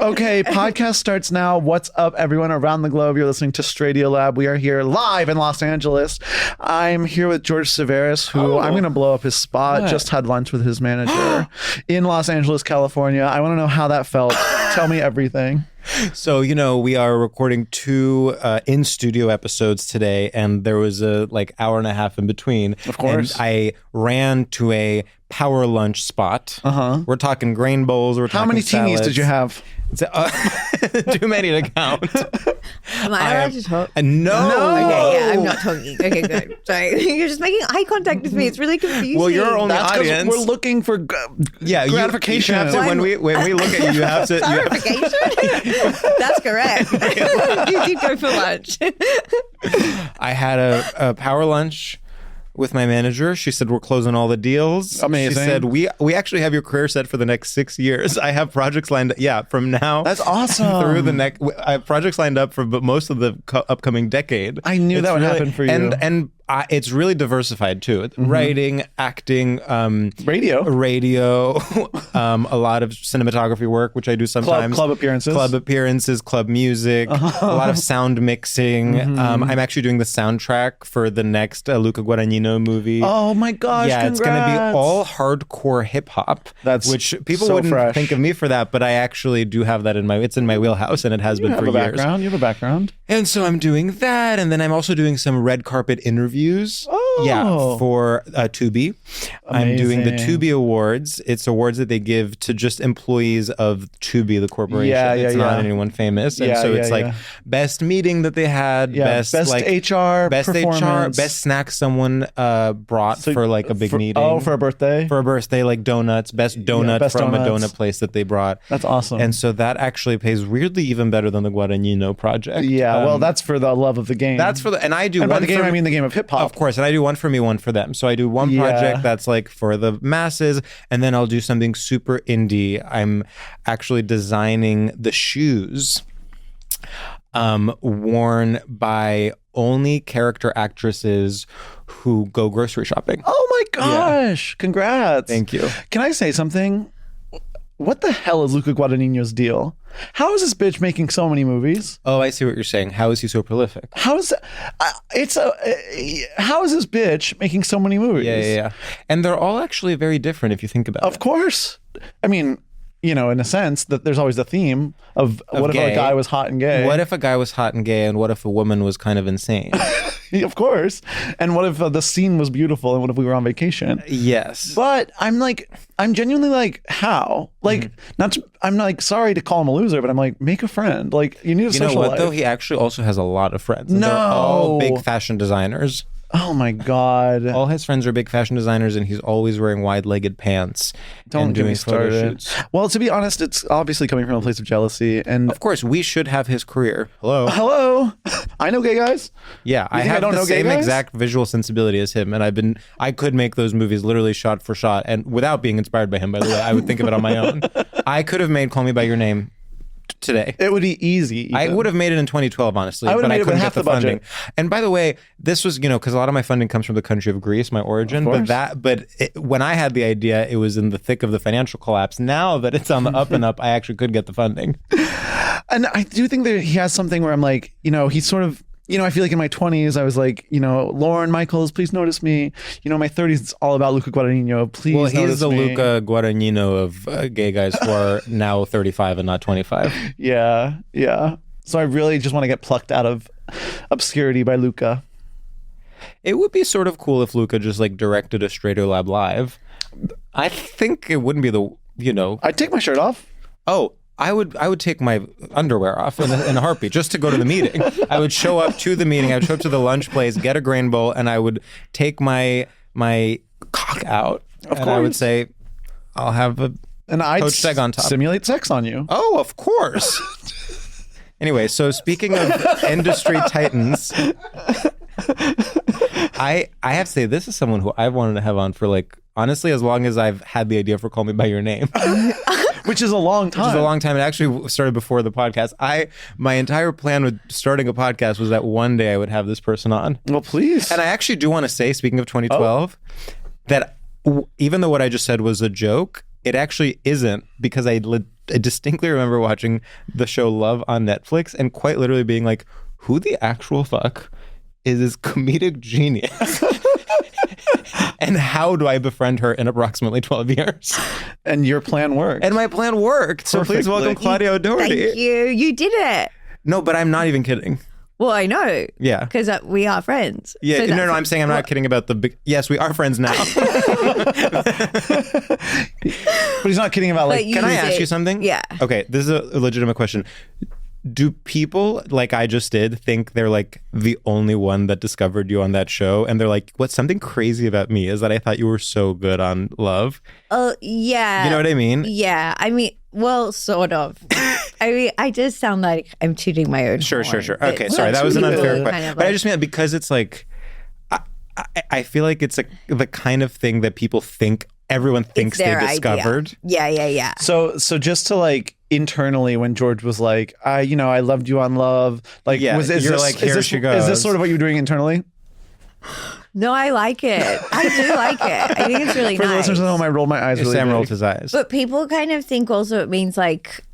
Okay, podcast starts now. What's up, everyone around the globe? You're listening to StraightioLab. We are here live in Los Angeles. I'm here with George Civeris, who I'm going to blow up his spot. What? Just had lunch with his manager in Los Angeles, California. I want to know how that felt. Tell me everything. So, we are recording 2 in-studio episodes today, and there was a hour and a half in between. Of course. And I ran to a power lunch spot. We're talking grain bowls. We're talking How many salads. teenies did you have? Too many to count. Am I allowed to talk? No. Okay, yeah, I'm not talking. Okay, good. Sorry. You're just making eye contact with me. It's really confusing. Well, you're only That's 'cause audience. we're looking for gratification. You have to, when we look at you, you have to. Clarification? That's correct. You did go for lunch. I had a power lunch with my manager. She said, we're closing all the deals. Amazing. She said, we actually have your career set for the next 6 years. I have projects lined up. Yeah, from now. That's awesome. Through the next, I have projects lined up for most of the upcoming decade. I knew that would happen for you. And it's really diversified too. Writing, acting, radio, a lot of cinematography work, which I do sometimes. Club appearances, club music, a lot of sound mixing. I'm actually doing the soundtrack for the next Luca Guadagnino movie. Oh my gosh! Yeah, congrats. It's going to be all hardcore hip hop. Which people so wouldn't fresh. think of me for that, but I actually do have that it's in my wheelhouse, and it has been for years. You have a background. And so I'm doing that, and then I'm also doing some red carpet interviews. For Tubi. I'm doing the Tubi Awards. It's awards that they give to just employees of Tubi, the corporation. It's not anyone famous. And so it's best meeting that they had, best HR, best snack someone brought for a big meeting. Oh, for a birthday? For a birthday, like donuts, best donut from a donut place that they brought. That's awesome. And so that actually pays weirdly even better than the Guadagnino project. Yeah, well, that's for the love of the game. And I do and one by the game, I mean the game of hip hop. Of course, and I do one for me, one for them. So I do one project that's for the masses, and then I'll do something super indie. I'm actually designing the shoes worn by only character actresses who go grocery shopping. Oh my gosh! Yeah. Congrats! Thank you. Can I say something? What the hell is Luca Guadagnino's deal? How is this bitch making so many movies? Oh, I see what you're saying. How is he so prolific? How is this bitch making so many movies? Yeah. And they're all actually very different if you think about it. Of course. I mean, in a sense that there's always the theme of what gay. If a guy was hot and gay? What if a guy was hot and gay, and what if a woman was kind of insane? Of course. And what if the scene was beautiful, and what if we were on vacation? Yes. But I'm genuinely how? I'm sorry to call him a loser, but I'm make a friend. You need a social life. You know what, though? He actually also has a lot of friends. No. They're all big fashion designers. Oh my God. All his friends are big fashion designers, and he's always wearing wide-legged pants. Don't and get me doing photo started. shoots. Well, to be honest, it's obviously coming from a place of jealousy. And of course, we should have his career. Hello. I know gay guys. Yeah, I have the same exact visual sensibility as him, and I could make those movies literally shot for shot, and without being inspired by him, by the way. I would think of it on my own. I could have made Call Me By Your Name today. It would be easy. I would have made it in 2012, honestly, but I couldn't get the funding. And by the way, this was, because a lot of my funding comes from the country of Greece, my origin. When I had the idea, it was in the thick of the financial collapse. Now that it's on the up and up, I actually could get the funding. And I do think that he has something where I'm he's sort of, I feel like in my 20s, I was Lauren Michaels, please notice me. My 30s, it's all about Luca Guadagnino. Please notice me. Well, he's the Luca Guadagnino of gay guys who are now 35 and not 25. Yeah. So I really just want to get plucked out of obscurity by Luca. It would be sort of cool if Luca just directed a StraightioLab live. I think it wouldn't be I'd take my shirt off. Oh, I would take my underwear off in a heartbeat just to go to the meeting. I would show up to the meeting. I would show up to the lunch place, get a grain bowl, and I would take my cock out. Of course. I would say, I'll have a Coach Seg on top. Simulate sex on you. Oh, of course. Anyway, so speaking of industry titans, I have to say, this is someone who I've wanted to have on for honestly, as long as I've had the idea for Call Me By Your Name. Which is a long time. It actually started before the podcast. My entire plan with starting a podcast was that one day I would have this person on. Well, please. And I actually do want to say, speaking of 2012, that even though what I just said was a joke, it actually isn't, because I distinctly remember watching the show Love on Netflix and quite literally being like, who the actual fuck is this comedic genius? And how do I befriend her in approximately 12 years? And your plan worked. And my plan worked. So please welcome Claudia O'Doherty. Thank you. You did it. No, but I'm not even kidding. Well, I know. Yeah. Because we are friends. Yeah, So no, I'm saying I'm not kidding about the big... Yes, we are friends now. But he's not kidding about like... Can I ask you something? Yeah. Okay, this is a legitimate question. Do people, like I just did, think they're like the only one that discovered you on that show? And they're like, what's something crazy about me is that I thought you were so good on Love. Oh, yeah. You know what I mean? Yeah. I mean, well, sort of. I mean, I just sound like I'm tooting my own Sure. horn, Okay, but sorry, that was an unfair question. kind of But I like- just mean because it's like, I feel like it's the kind of thing that people think, everyone thinks they their discovered. idea. Yeah. So just to like internally, when George was like, I loved you on Love. Like, Yeah, is you're this, like, is here this, she Is goes. this sort of what you're doing internally? No, I like it. I do like it. I think it's really For the nice. listeners at home, I rolled my eyes really Sam big. rolled his eyes. But people kind of think also it means like,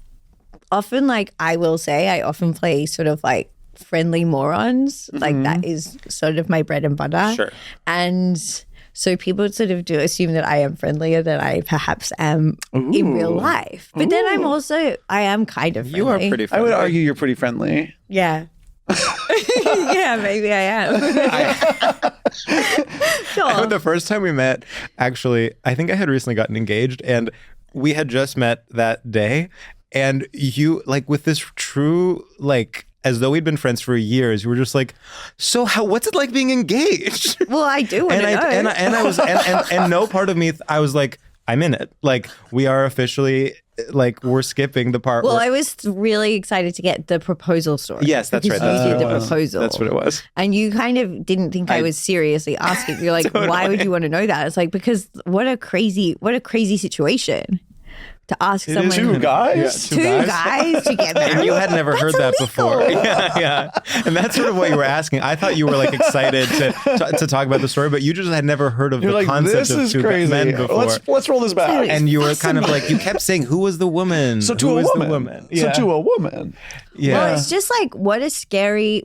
often like I will say, I often play sort of like friendly morons. Like that is sort of my bread and butter. Sure. And so people sort of do assume that I am friendlier than I perhaps am in real life. But then I am kind of friendly. You are pretty I friendly. would argue you're pretty friendly. Yeah. Yeah, maybe I am. Sure. The first time we met, actually, I think I had recently gotten engaged and we had just met that day. And you, like, with this true, like, as though we'd been friends for years, you were just like, so what's it like being engaged? Well, I do want And to know. I was, and no part of me, I was like, I'm in it. Like, we are officially, like, we're skipping the part Well, where... I was really excited to get the proposal story. Yes, that's because right. You That's did what the it was. proposal. That's what it was. And you kind of didn't think I was seriously asking. You're like, why would you want to know that? It's like, because what a crazy situation to ask someone. Two guys? Two guys to get married. And you had never heard that before. Yeah. And that's sort of what you were asking. I thought you were like excited to talk about the story, but you just had never heard of You're the like, concept this of is two crazy. men before. Let's roll this back. And you were kind of like, you kept saying, who was the woman? So to who a was woman. the woman? So to a woman. Yeah. Well, it's just like, what a scary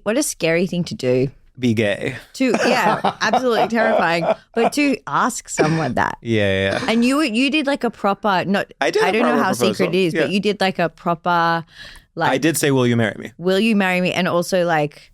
thing to do. Be gay. Absolutely terrifying. But to ask someone that. Yeah. And you did like a proper, I did a I don't know proper how proposal. secret it is, Yeah. but you did like a proper, like, I did say, will you marry me? will you marry me? And also like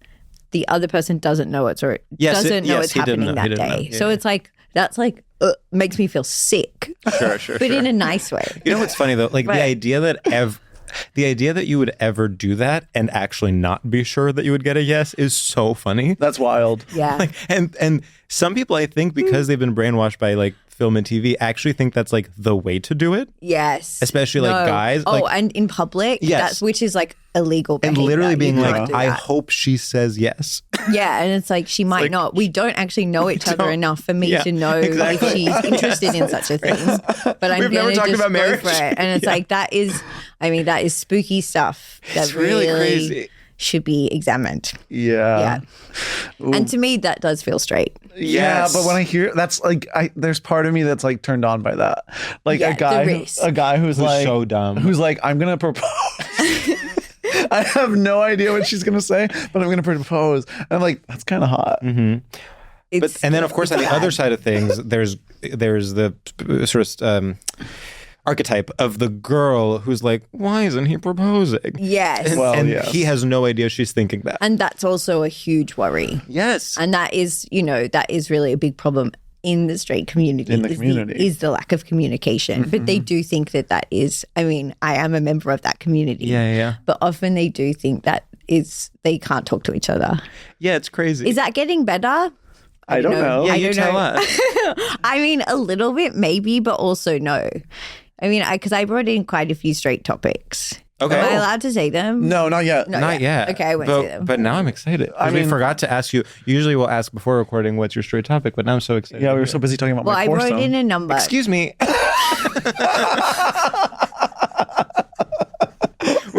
the other person doesn't know it's Yes, doesn't know yes, it's he didn't happening know. He that didn't know. day. Yeah, So yeah. it's like, that's like, makes me feel sick. Sure. But in a nice way. You know what's funny though? Like Right. the idea that you would ever do that and actually not be sure that you would get a yes is so funny. That's wild. Yeah. Like, and some people, I think, because they've been brainwashed by like film and TV, actually think that's like the way to do it. Yes. Especially, like, guys, Oh, like- and in public. Yes. Which is like illegal And behavior. literally being You like, can't do I that. hope she says yes. Yeah, and it's like she might like- not. We don't actually know each other don't. enough for me Yeah, to know exactly. if she's interested in such a thing. But I'm We've never gonna talked just about go marriage. for it. And it's like that is spooky stuff that It's really crazy. should be examined. Yeah. And to me, that does feel straight. Yeah, Yes. but when I hear that's like, there's part of me that's like turned on by that. Like Yeah, a the guy risk. who's like so dumb. who's like, I'm gonna propose. I have no idea what she's gonna say, but I'm gonna propose. And I'm like, that's kind of hot. But and then of course on the other side of things, there's the sort of archetype of the girl who's like, why isn't he proposing? Yes. And, Well, and yes. he has no idea she's thinking that. And that's also a huge worry. Yes. And that is, that is really a big problem in the straight community. In the community. Is the lack of communication. But they do think that is, I mean, I am a member of that community. Yeah. But often they do think that they can't talk to each other. Yeah, it's crazy. Is that getting better? I don't know. yeah, I you don't tell know. us. I mean, a little bit maybe, but also no. I mean, because I brought in quite a few straight topics. Okay. Am I allowed to say them? No, not yet. Not yet. Okay, I won't say them. But now I'm excited. I mean, we forgot to ask you. Usually we'll ask before recording what's your straight topic, but now I'm so excited. Yeah, we were so busy talking about Well, my I foursome. wrote in a number.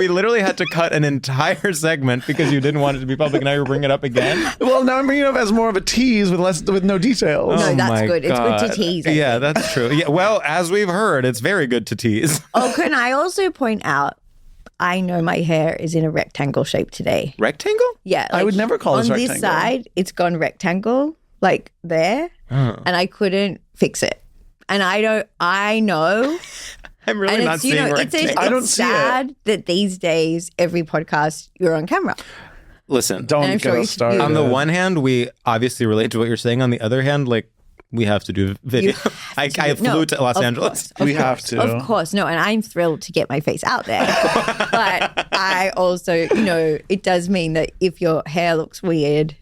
We literally had to cut an entire segment because you didn't want it to be public. Now you're bringing it up again. Well, now I'm bringing it up as more of a tease with no details. No, Oh that's my good. It's God. good to tease. Yeah, that's true. Yeah, well, as we've heard, it's very good to tease. Oh, can I also point out, I know my hair is in a rectangle shape today. Rectangle? Yeah. I would never call this on rectangle. this side, it's gone rectangle, like there, and I couldn't fix it. And I know. I'm really And not it's, you seeing know, rectangle. I don't it's see it. sad that these days, every podcast, you're on camera. Listen, Don't I'm get sure us you- started. on the one hand, we obviously relate to what you're saying. On the other hand, like, we have to do video. I flew to Los Angeles. We have to. Of course. No, and I'm thrilled to get my face out there. But I also, it does mean that if your hair looks weird,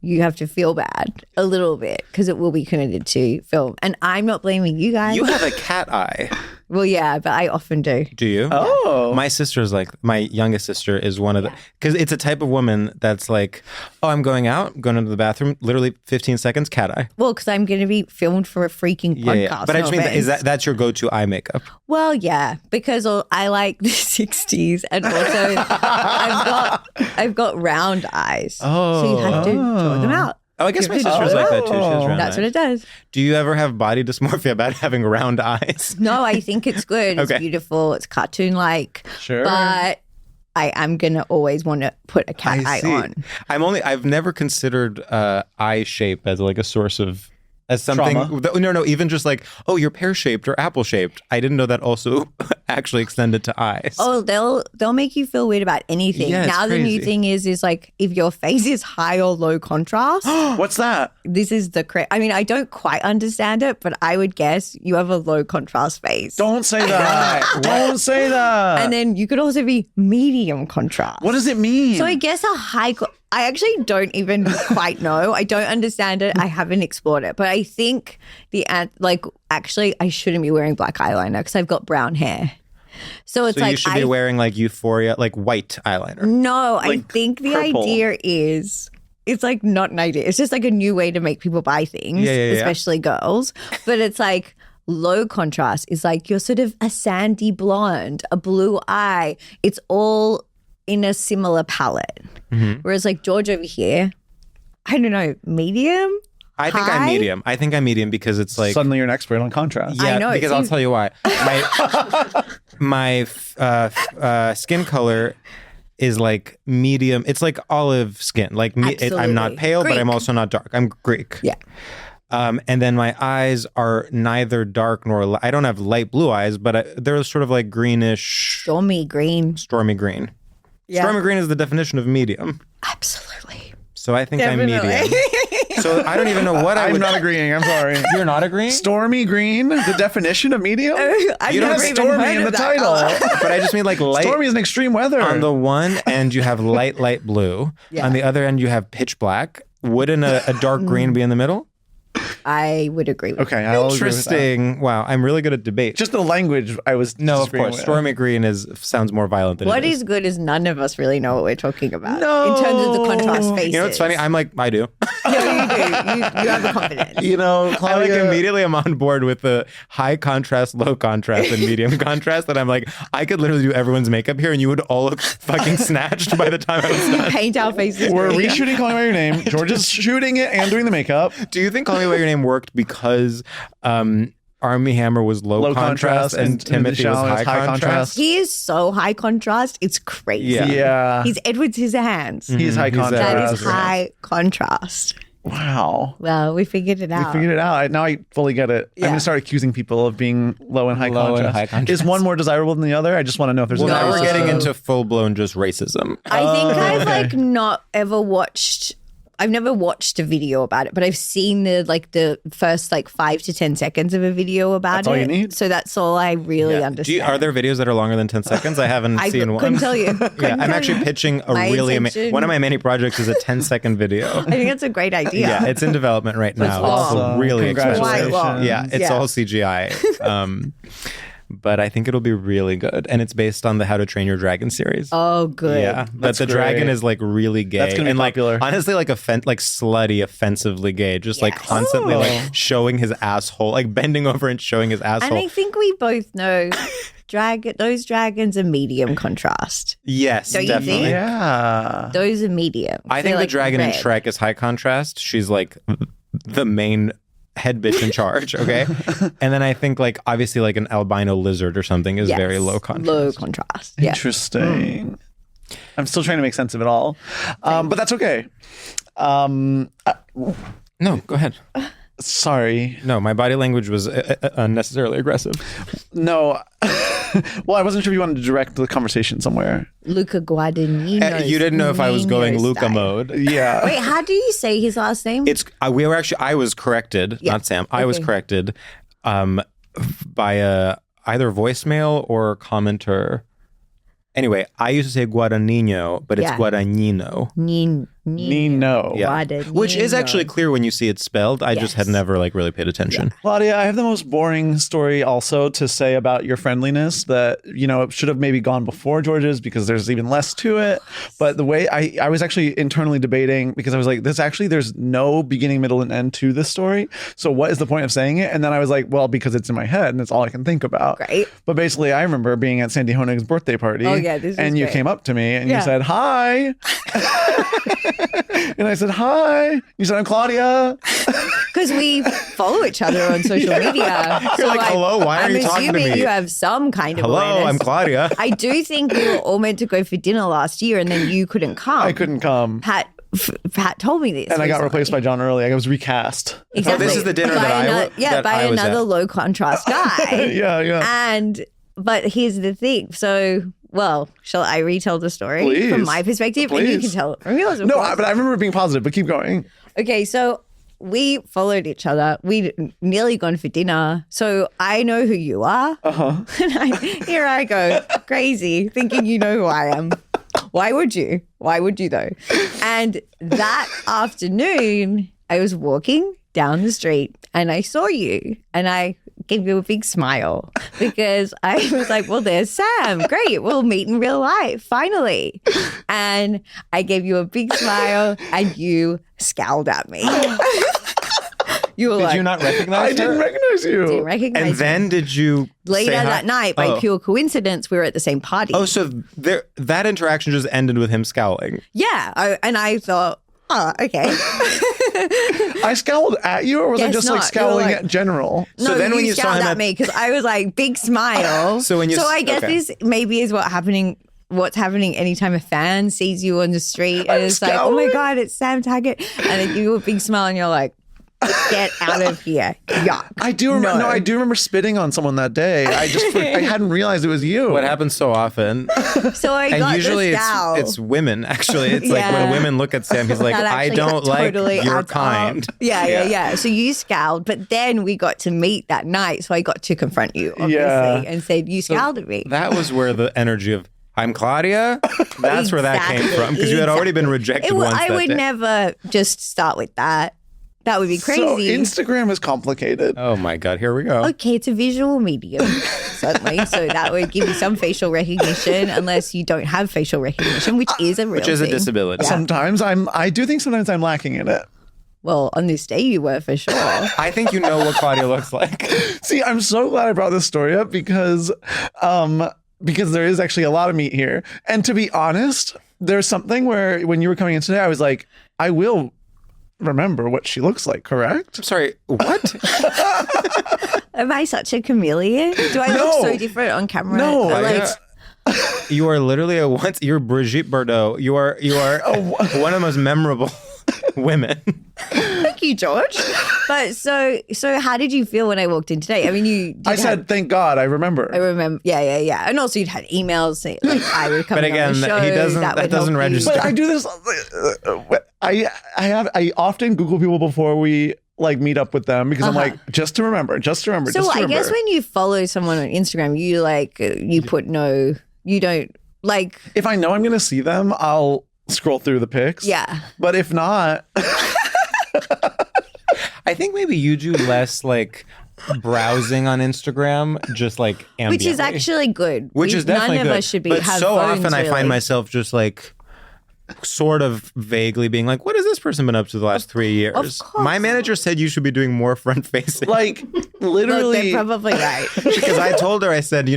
you have to feel bad a little bit because it will be connected to film. And I'm not blaming you guys. You have a cat eye. Well, yeah, but I often do. Do you? Oh. My sister's like, my youngest sister is one of the, because it's a type of woman that's like, oh, I'm going out, going into the bathroom, literally 15 seconds, cat eye. Well, because I'm going to be filmed for a freaking podcast. But I just no mean, offense. that's your go-to eye makeup? Well, yeah, because I like the 60s, and also I've got round eyes, so you have to draw them out. Oh, I guess my sister's like that too. She has round That's eyes. what it does. Do you ever have body dysmorphia about having round eyes? No, I think it's good. It's Okay. beautiful. It's cartoon-like. Sure. But I am gonna always want to put a cat eye on. I've never considered eye shape as like a source of as something. Trauma? No, even just like, oh, you're pear shaped or apple shaped. I didn't know that also actually extended to eyes. Oh, they'll make you feel weird about anything. Yeah, it's Now the new crazy. thing is like if your face is high or low contrast. What's that? This is the correct. I mean, I don't quite understand it, but I would guess you have a low contrast face. Don't say that. Don't say that. And then you could also be medium contrast. What does it mean? So I guess a high. I actually don't even quite know. I don't understand it. I haven't explored it, but I think actually I shouldn't be wearing black eyeliner because I've got brown hair. So it's so like you should be wearing like Euphoria, like white eyeliner. No, I like think the purple. idea is it's like not an idea. It's just like a new way to make people buy things, Yeah. especially girls. But it's like low contrast is like you're sort of a sandy blonde, a blue eye. It's all in a similar palette. Whereas like George over here, I don't know, medium? I think I'm High? medium. I think I'm medium because it's like Suddenly you're an expert on contrast. yeah, I know, it because I'll seems- tell you why. My skin color is like medium. It's like olive skin. Like I'm not Absolutely. pale, but I'm Greek. also not dark. I'm Greek. Yeah. And then my eyes are neither dark nor I don't have light blue eyes, but they're sort of like greenish, Stormy green. stormy green. Yeah. Stormy green is the definition of medium. Absolutely. So I think Definitely. I'm medium. So I don't even know what I I'm would. not agreeing. I'm sorry. You're not agreeing? Stormy green, the definition of medium? I've You don't never have even Stormy heard in of the that title. color. But I just mean like light. Stormy is an extreme weather. On the one end, you have light blue. Yeah. On the other end, you have pitch black. Wouldn't a dark green be in the middle? I would agree with Okay, I'll agree with that. Interesting. Wow, I'm really good at debate. Just the language I was no, of disagreeing course. with. Stormy green sounds more violent than What it is good is none of us really know what we're talking about. No. In terms of the contrast faces. You know what's funny? I'm like, I do. No, you do. You have the confidence. You know, I like Claudia, immediately I'm on board with the high contrast, low contrast, and medium contrast. And I'm like, I could literally do everyone's makeup here and you would all look fucking snatched by the time I was done. Paint our faces. we're green. reshooting Calling By Your Name. George is shooting it and doing the makeup. Do you think Call Me By Your Name worked because Army Hammer was low contrast and Timothy was Shallow is high contrast? He is so high contrast. It's crazy. Yeah. Yeah. He's Edward Scissorhands. He's high He's, contrast. That is high contrast. Wow. Well, we figured it out. We figured it out. Now I fully get it. I'm Yeah. going to start accusing people of being low and high Low and contrast. high contrast. Is one more desirable than the other? I just want to know if there's Well, a now we're value getting system. into full-blown just racism. I think I've okay. like not ever watched. I've never watched a video about it, but I've seen the first like 5 to 10 seconds of a video about That's it. all you need? So that's all I really understand. Are there videos that are longer than 10 seconds? I haven't I seen couldn't one. tell you. Yeah, Couldn't I'm tell actually you. pitching a My really intention- one of my many projects is a 10-second video. I think that's a great idea. Yeah, it's in development right now. long. It's really expensive. Quite long. Yeah, it's Yeah. all CGI. but I think it'll be really good. And it's based on the How to Train Your Dragon series. Oh, good. Yeah, but the dragon is like really gay. That's gonna be and popular. Like, honestly, like slutty, offensively gay. Just like constantly like showing his asshole, like bending over and showing his asshole. And I think we both know those dragons are medium contrast. Yes, Don't you definitely. think? Yeah. Those are medium. I think They're the like dragon in red. Shrek is high contrast. She's like the main head bitch in charge, okay? And then I think like obviously like an albino lizard or something is very low contrast. Low contrast. Yeah. Interesting. I'm still trying to make sense of it all. But that's okay. No, go ahead. Sorry. No, my body language was unnecessarily aggressive. No. Well, I wasn't sure if you wanted to direct the conversation somewhere. Luca Guadagnino. You didn't know if I was going Luca mode. Yeah. Wait, how do you say his last name? It's I was corrected, not Sam. I was corrected by either voicemail or commenter. Anyway, I used to say Guadagnino, but it's Guadagnino. Nino. Yeah. Which is actually clear when you see it spelled. I just had never like really paid attention. Claudia, I have the most boring story also to say about your friendliness that, you know, it should have maybe gone before George's because there's even less to it. But the way I was actually internally debating because I was like, there's no beginning, middle, and end to this story. So what is the point of saying it? And then I was like, well, because it's in my head and it's all I can think about. Great. But basically, I remember being at Sandy Honig's birthday party. Oh, yeah, this is and you great. came up to me and you said, hi. And I said, hi. You said, I'm Claudia. Because we follow each other on social media. You're like, hello, why are you talking to I'm assuming me? you have some kind of Hello, awareness. I'm Claudia. I do think we were all meant to go for dinner last year and then you couldn't come. I couldn't come. Pat told me this. And I got recently. replaced by John early. I was recast. Exactly. this is the dinner By that I was another at. low contrast guy. Yeah. But here's the thing. So, well, shall I retell the story Please. from my perspective? And you can Please. tell it from yours, of No, course. but I remember being positive, but keep going. Okay, so we followed each other. We'd nearly gone for dinner. So I know who you are. Uh-huh. And here I go, crazy, thinking you know who I am. Why would you? Why would you though? And that afternoon, I was walking down the street and I saw you and I gave you a big smile because I was like, well, there's Sam. Great. We'll meet in real life, finally. And I gave you a big smile and you scowled at me. You were Did like, you not recognize I her? didn't recognize you. didn't recognize And me. then did you Later say hi? that night, by pure coincidence, we were at the same party. Oh, so that interaction just ended with him scowling. Yeah. And I thought, oh, okay. I scowled at you, or was I Guess just like not. scowling You were like- at general? No, then when you saw scowled him at at- me because I was like, big smile. So when you- I guess okay. this maybe is what's happening anytime a fan sees you on the street and it's like, oh my scowling. God, it's Sam Taggart. And then you give a big smile and you're like, get out of here. Yuck. I do remember. No, I do remember spitting on someone that day. I hadn't realized it was you. What happens so often? So I And got usually the scowl. it's women, actually. It's like Yeah. when women look at Sam, he's like, That I actually don't like totally your adds kind. up. Yeah. So you scowled, but then we got to meet that night. So I got to confront you, obviously, Yeah. and said, you scowled at me. That was where the energy of, I'm Claudia, that's where that came from. Because you had already been rejected once I that would day. never just start with that. That would be So crazy. Instagram is complicated. Oh my God, here we go. Okay, it's a visual medium, certainly. So that would give you some facial recognition, unless you don't have facial recognition, which is a real Which is a thing. disability. Sometimes I do think sometimes I'm lacking in it. Well, on this day you were for sure. I think you know what Claudia looks like. See, I'm so glad I brought this story up because there is actually a lot of meat here. And to be honest, there's something where when you were coming in today, I was like, I will remember what she looks like, correct? I'm sorry, what? Am I such a chameleon? Do I look so different on camera? No, Like, You are literally you're Brigitte Bardot. You are one of the most memorable women. thank you, George. But so how did you feel when I walked in today? I mean, you did I said, thank God, I remember. I remember, yeah. And also you'd had emails saying like I would come But on again, the show. he doesn't- that that would doesn't help you. register. But I do this. I often Google people before we like meet up with them because I'm like, just to remember. So I guess when you follow someone on Instagram, you like you put no, you don't like. if I know I'm going to see them, I'll scroll through the pics. Yeah. But if not, I think maybe you do less like browsing on Instagram, just like ambiently. Which is actually good. Which is definitely none good. of us should be. But have so phones, often I really. find myself just like sort of vaguely being like, what has this person been up to the last 3 years? course. My manager said you should be doing more front facing. Like Look, literally. they're probably right. Because I told her, I said,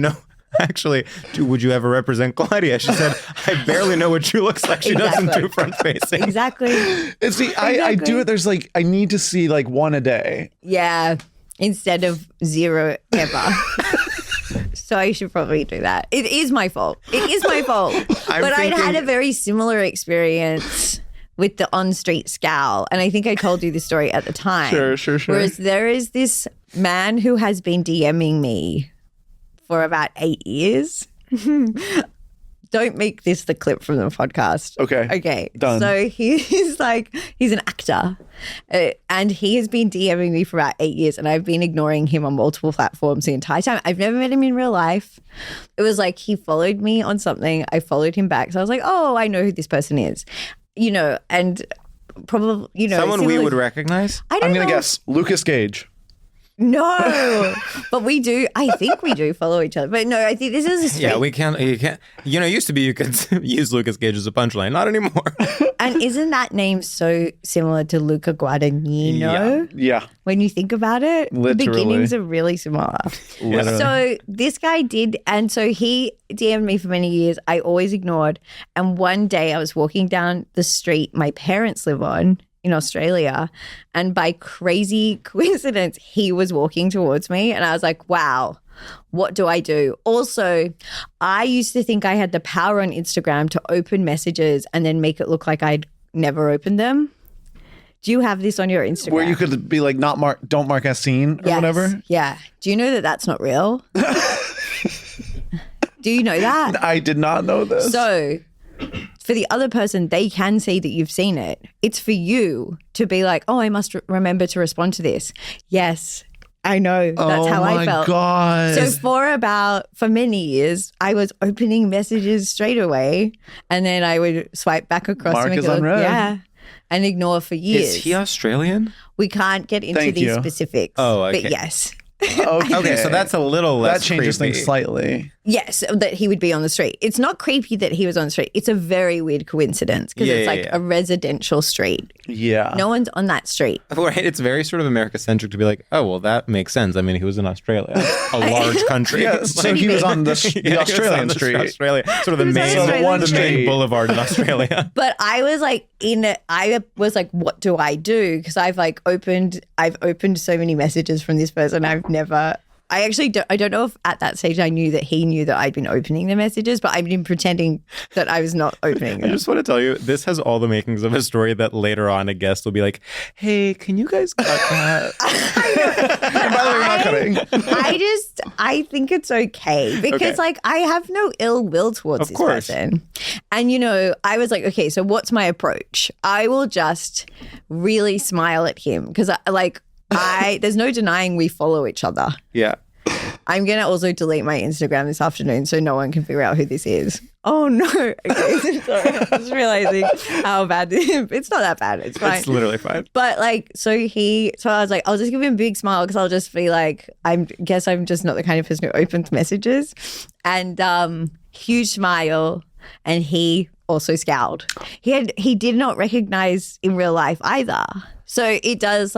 actually, would you ever represent Claudia? She said, I barely know what she looks like. She doesn't Exactly. do front facing. Exactly. See, I do it. There's like, I need to see like one a day. Yeah. Instead of 0 ever. So I should probably do that. It is my fault. It is my fault. But I'd had a very similar experience with the on-street scowl. And I think I told you the story at the time. Sure. Whereas there is this man who has been DMing me for about 8 years. Don't make this the clip from the podcast. Okay. Done. So he's an actor. And he has been DMing me for about 8 years. And I've been ignoring him on multiple platforms the entire time. I've never met him in real life. It was like he followed me on something. I followed him back. So I was like, oh, I know who this person is. And probably, Someone we would recognize? I don't I'm going know. to guess Lucas Gage. No, but we do. I think we do follow each other. But no, I think this is a Yeah, we can't. You can't. Used to be you could use Lucas Gage as a punchline. Not anymore. And isn't that name so similar to Luca Guadagnino? Yeah. When you think about it, Literally. the beginnings are really similar. Literally. So this guy did, and so he DM'd me for many years. I always ignored. And one day I was walking down the street my parents live on in Australia, and by crazy coincidence, he was walking towards me, and I was like, wow. What do I do? Also, I used to think I had the power on Instagram to open messages and then make it look like I'd never opened them. Do you have this on your Instagram? Where you could be like, don't mark as seen or whatever. Yeah. Do you know that that's not real? Do you know that? I did not know this. So for the other person, they can see that you've seen it. It's for you to be like, oh, I must remember to respond to this. Yes. I know. That's how I felt. Oh my God. So for many years, I was opening messages straight away, and then I would swipe back across Mark and is unread. Yeah, and ignore for years. Is he Australian? We can't get into Thank these you. specifics. Oh, okay. But yes. Okay, So that's a little less that changes creepy. things slightly. Yes, that he would be on the street. It's not creepy that he was on the street. It's a very weird coincidence because it's like a residential street. Yeah. No one's on that street. Right, it's very sort of America-centric to be like, oh, well, that makes sense. I mean, he was in Australia, a large country. Yeah, so he was on the Australian street. Australia, sort of the main, Australian the street. main boulevard in Australia. But I was like what do I do? Because I've opened so many messages from this person. I don't know if at that stage I knew that he knew that I'd been opening the messages, but I've been pretending that I was not opening I them. just want to tell you, this has all the makings of a story that later on a guest will be like, hey, can you guys cut that? And by the way, we're not cutting. I think it's okay because I have no ill will towards this person. And, I was like, okay, so what's my approach? I will just really smile at him because there's no denying we follow each other. Yeah. I'm going to also delete my Instagram this afternoon so no one can figure out who this is. Oh, no. Okay, sorry. I'm just realizing how bad this is. It's not that bad. It's fine. It's literally fine. But so I was like, I'll just give him a big smile because I'll just be like, I'm just not the kind of person who opens messages. And huge smile. And he also scowled. He did not recognize in real life either. So it does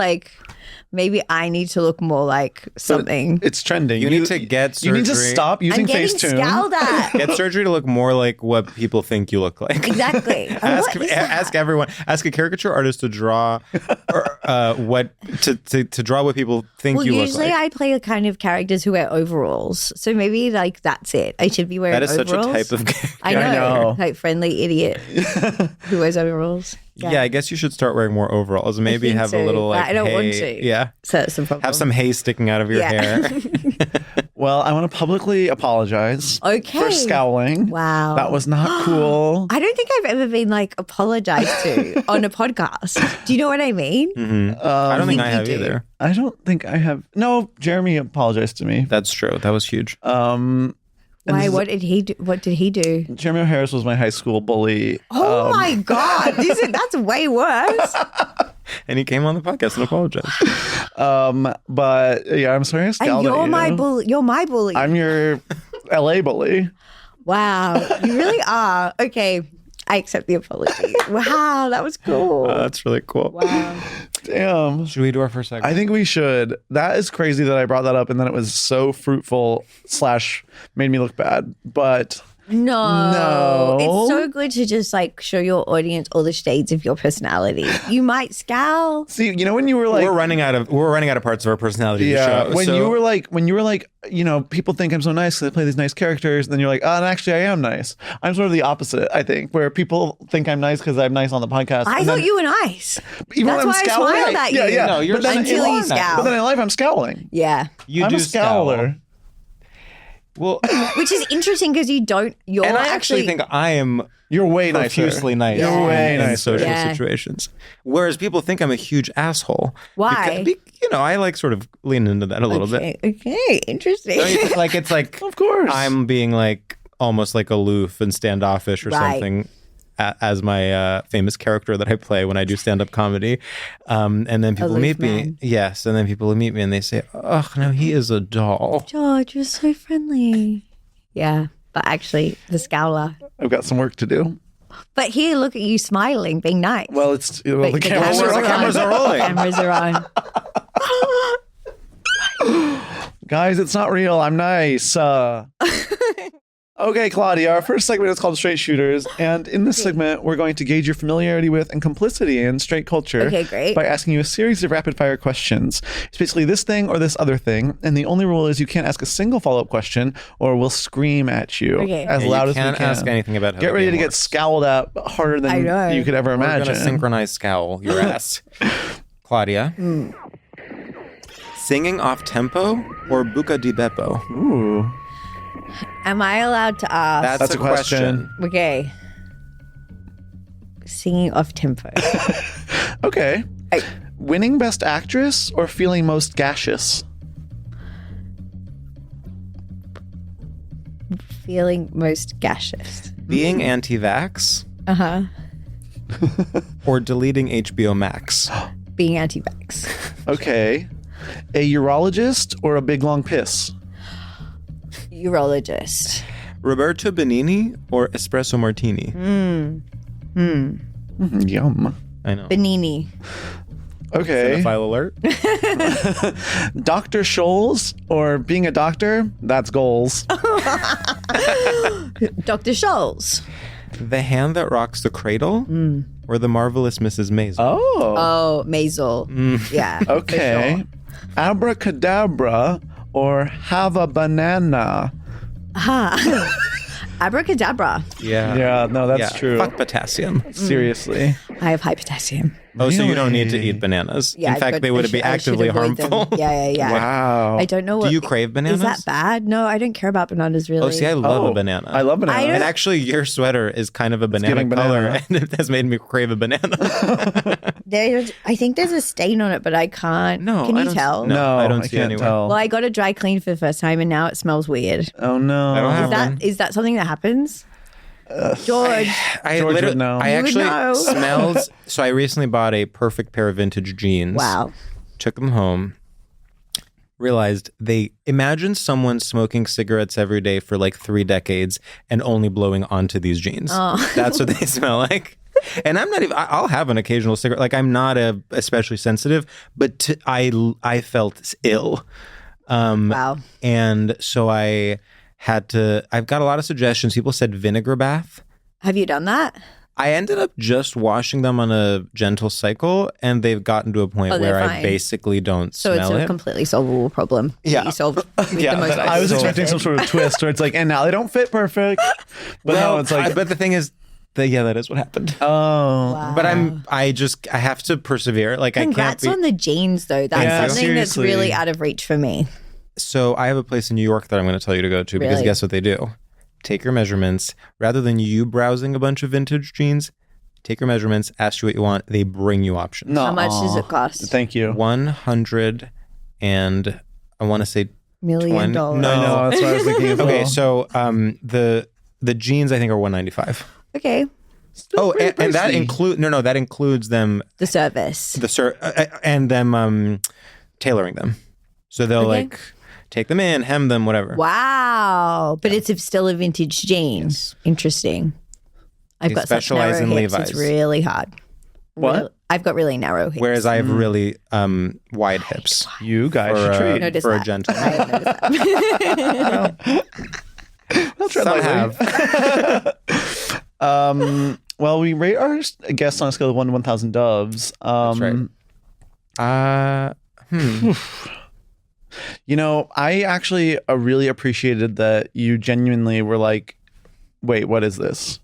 maybe I need to look more like something. It's trending. You need to get surgery. You need to stop using I'm getting Facetune. scowled at. Get surgery to look more like what people think you look like. Exactly. Ask everyone. Ask a caricature artist to draw to draw what people think you look like. Usually I play a kind of characters who wear overalls. So maybe that's it. I should be wearing overalls. That is such a type of character. I know. I know. Like friendly idiot who wears overalls. Yeah, I guess you should start wearing more overalls. Maybe think have so, a little but I don't want hay. to. Yeah. So that's the problem. Have some hay sticking out of your hair. Well, I want to publicly apologize Okay. for scowling. Wow. That was not cool. I don't think I've ever been apologized to on a podcast. Do you know what I mean? I don't think I you have do. either. I don't think I have. No, Jeremy apologized to me. That's true. That was huge. Why? What did he do? What did he do? Jeremy Harris was my high school bully. Oh my God. That's way worse. And he came on the podcast and apologized. But yeah, I'm sorry I scowled And at you're you. my bully. You're my bully. I'm your LA bully. Wow, you really are. Okay, I accept the apology. Wow, that was cool. That's really cool. Wow. Damn. Should we do our first segment? I think we should. That is crazy that I brought that up and then it was so fruitful / made me look bad. But No. It's so good to just like show your audience all the shades of your personality. You might scowl. see, you know when you were like we're running out of parts of our personality to show. when you were like, you know, people think I'm so nice because I play these nice characters, and then you're like, oh, and actually I am nice. I'm sort of the opposite, I think, where people think I'm nice because I'm nice on the podcast. I thought you were nice. Even That's when why I'm I scowling, smiled at you. Yeah. No, you're But then until you scowl. But then in life I'm scowling. Yeah. I'm a scowler. Well, Which is interesting because you're and I actually think I am You're way nicer. profusely nice You're way in nicer. social Yeah. situations. Whereas people think I'm a huge asshole. Why? You know, I like sort of lean into that a little bit. Okay, interesting. Don't you think, like it's like Of course. I'm being like almost like aloof and standoffish or Right. something as my famous character that I play when I do stand-up comedy. And then people Aloof meet me. man. Yes. And then people meet me and they say, oh, no, he is a doll. George, you're so friendly. Yeah, but actually, the scowler. I've got some work to do. But here, look at you smiling, being nice. Well, the But cameras the are cameras are rolling. Cameras are on. Guys, it's not real. I'm nice. Okay, Claudia, our first segment is called Straight Shooters. And in this segment, we're going to gauge your familiarity with and complicity in straight culture Okay, great. by asking you a series of rapid fire questions. It's basically this thing or this other thing. And the only rule is you can't ask a single follow-up question or we'll scream at you Okay. as Yeah, loud you as we can't can. ask anything about how Get the ready game to get works. scowled at harder I know. than you could ever We're going imagine. to synchronize scowl your ass. Claudia. Singing off tempo or buca di beppo? Ooh. Am I allowed to ask? That's a question. Okay. Singing off tempo. Okay. I- Winning Best Actress or feeling most gaseous? Feeling most gaseous. Being anti-vax Uh-huh. or deleting HBO Max? Being anti-vax. Okay. A urologist or a big long piss? Urologist. Roberto Benigni or espresso martini? Yum. I know. Benini. Okay. File alert. Dr. Scholes or being a doctor? That's goals. Dr. Scholes. The Hand That Rocks the Cradle or The Marvelous Mrs. Maisel? Oh. Oh, Maisel. Yeah. for Okay. sure. Abracadabra or have a banana? Abracadabra. Yeah. Yeah, no, that's true. Fuck potassium. Seriously. I have high potassium. Oh, so you don't need to eat bananas. Yeah, In fact, they would be actively harmful. Yeah. Wow. I don't know what. Do you crave bananas? Is that bad? No, I don't care about bananas really. Oh, see, I love a banana. I love bananas. I don't- And actually, your sweater is kind of a banana giving color, banana. and it has made me crave a banana. I think there's a stain on it, but I can't. No, Can I you don't- tell? no. I don't I see can't anywhere. tell. Well, I got it dry cleaned for the first time, and now it smells weird. Oh no. I don't have one. Is that something that happens? George. I George literally, would know. I You would actually know. smelled. So I recently bought a perfect pair of vintage jeans. Wow. Took them home. Realized imagine someone smoking cigarettes every day for like 3 decades and only blowing onto these jeans. Oh. That's what they smell like. And I'm not even. I'll have an occasional cigarette. Like I'm not especially sensitive, but I felt ill. Wow. And so I've got a lot of suggestions. People said vinegar bath. Have you done that? I ended up just washing them on a gentle cycle, and they've gotten to a point Oh, they're where I fine. basically don't So smell it's a it. completely solvable problem. Yeah. You solved with Yeah, the most. I was So- expecting some sort of twist where it's like, and now they don't fit perfect. But no, it's like, but the thing is, that is what happened. oh. Wow. But I have to persevere. Like Congrats I can't on the jeans, though. That's Yeah, something that's seriously. really out of reach for me. So I have a place in New York that I'm going to tell you to go to because Really? guess what they do? Take your measurements. Rather than you browsing a bunch of vintage jeans, take your measurements, ask you what you want. They bring you options. No. How much does it cost? Thank you. 100 and I want to say $1 million. No. I know, that's what I was thinking as okay. well. So the jeans I think are $195. Okay. Oh, and that includes them The service. and them tailoring them. So they'll like take them in, hem them, whatever. Wow. But it's still a vintage jean. Yes. Interesting. I've got such narrow hips. Levi's. It's really hard. What? I've got really narrow hips. Whereas I have really wide hips. You guys should treat. For a gentleman. I'll try Some have. Well, we rate our guests on a scale of 1 to 1,000 doves. That's right. You know, I actually really appreciated that you genuinely were like, wait, what is this?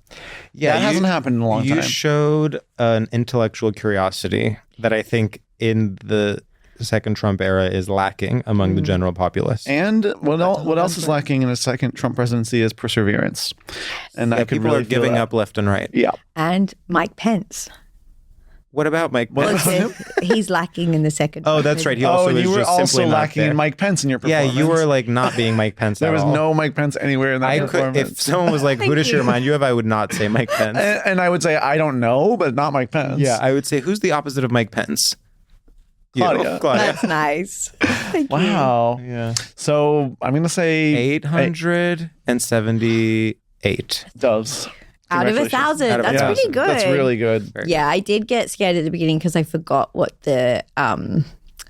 Yeah, that hasn't happened in a long time. You showed an intellectual curiosity that I think in the second Trump era is lacking among the general populace. And what else is lacking in a second Trump presidency is perseverance. And I could people really are giving up left and right. Yeah. And Mike Pence. What about Mike Pence? He's lacking in the second. Oh, that's right. He also and is you were just also simply not lacking there. in Mike Pence in your performance. Yeah, you were like not being Mike Pence There at was all. no Mike Pence anywhere in that performance. If someone was like, who does she remind you of? I would not say Mike Pence. And I would say, I don't know, but not Mike Pence. Yeah, I would say, who's the opposite of Mike Pence? You. Claudia. That's nice. Thank you. Wow. Yeah. So I'm going to say 878 doves. Out of 1,000. Out of That's 1,000. pretty good. That's really good. Yeah, I did get scared at the beginning because I forgot what the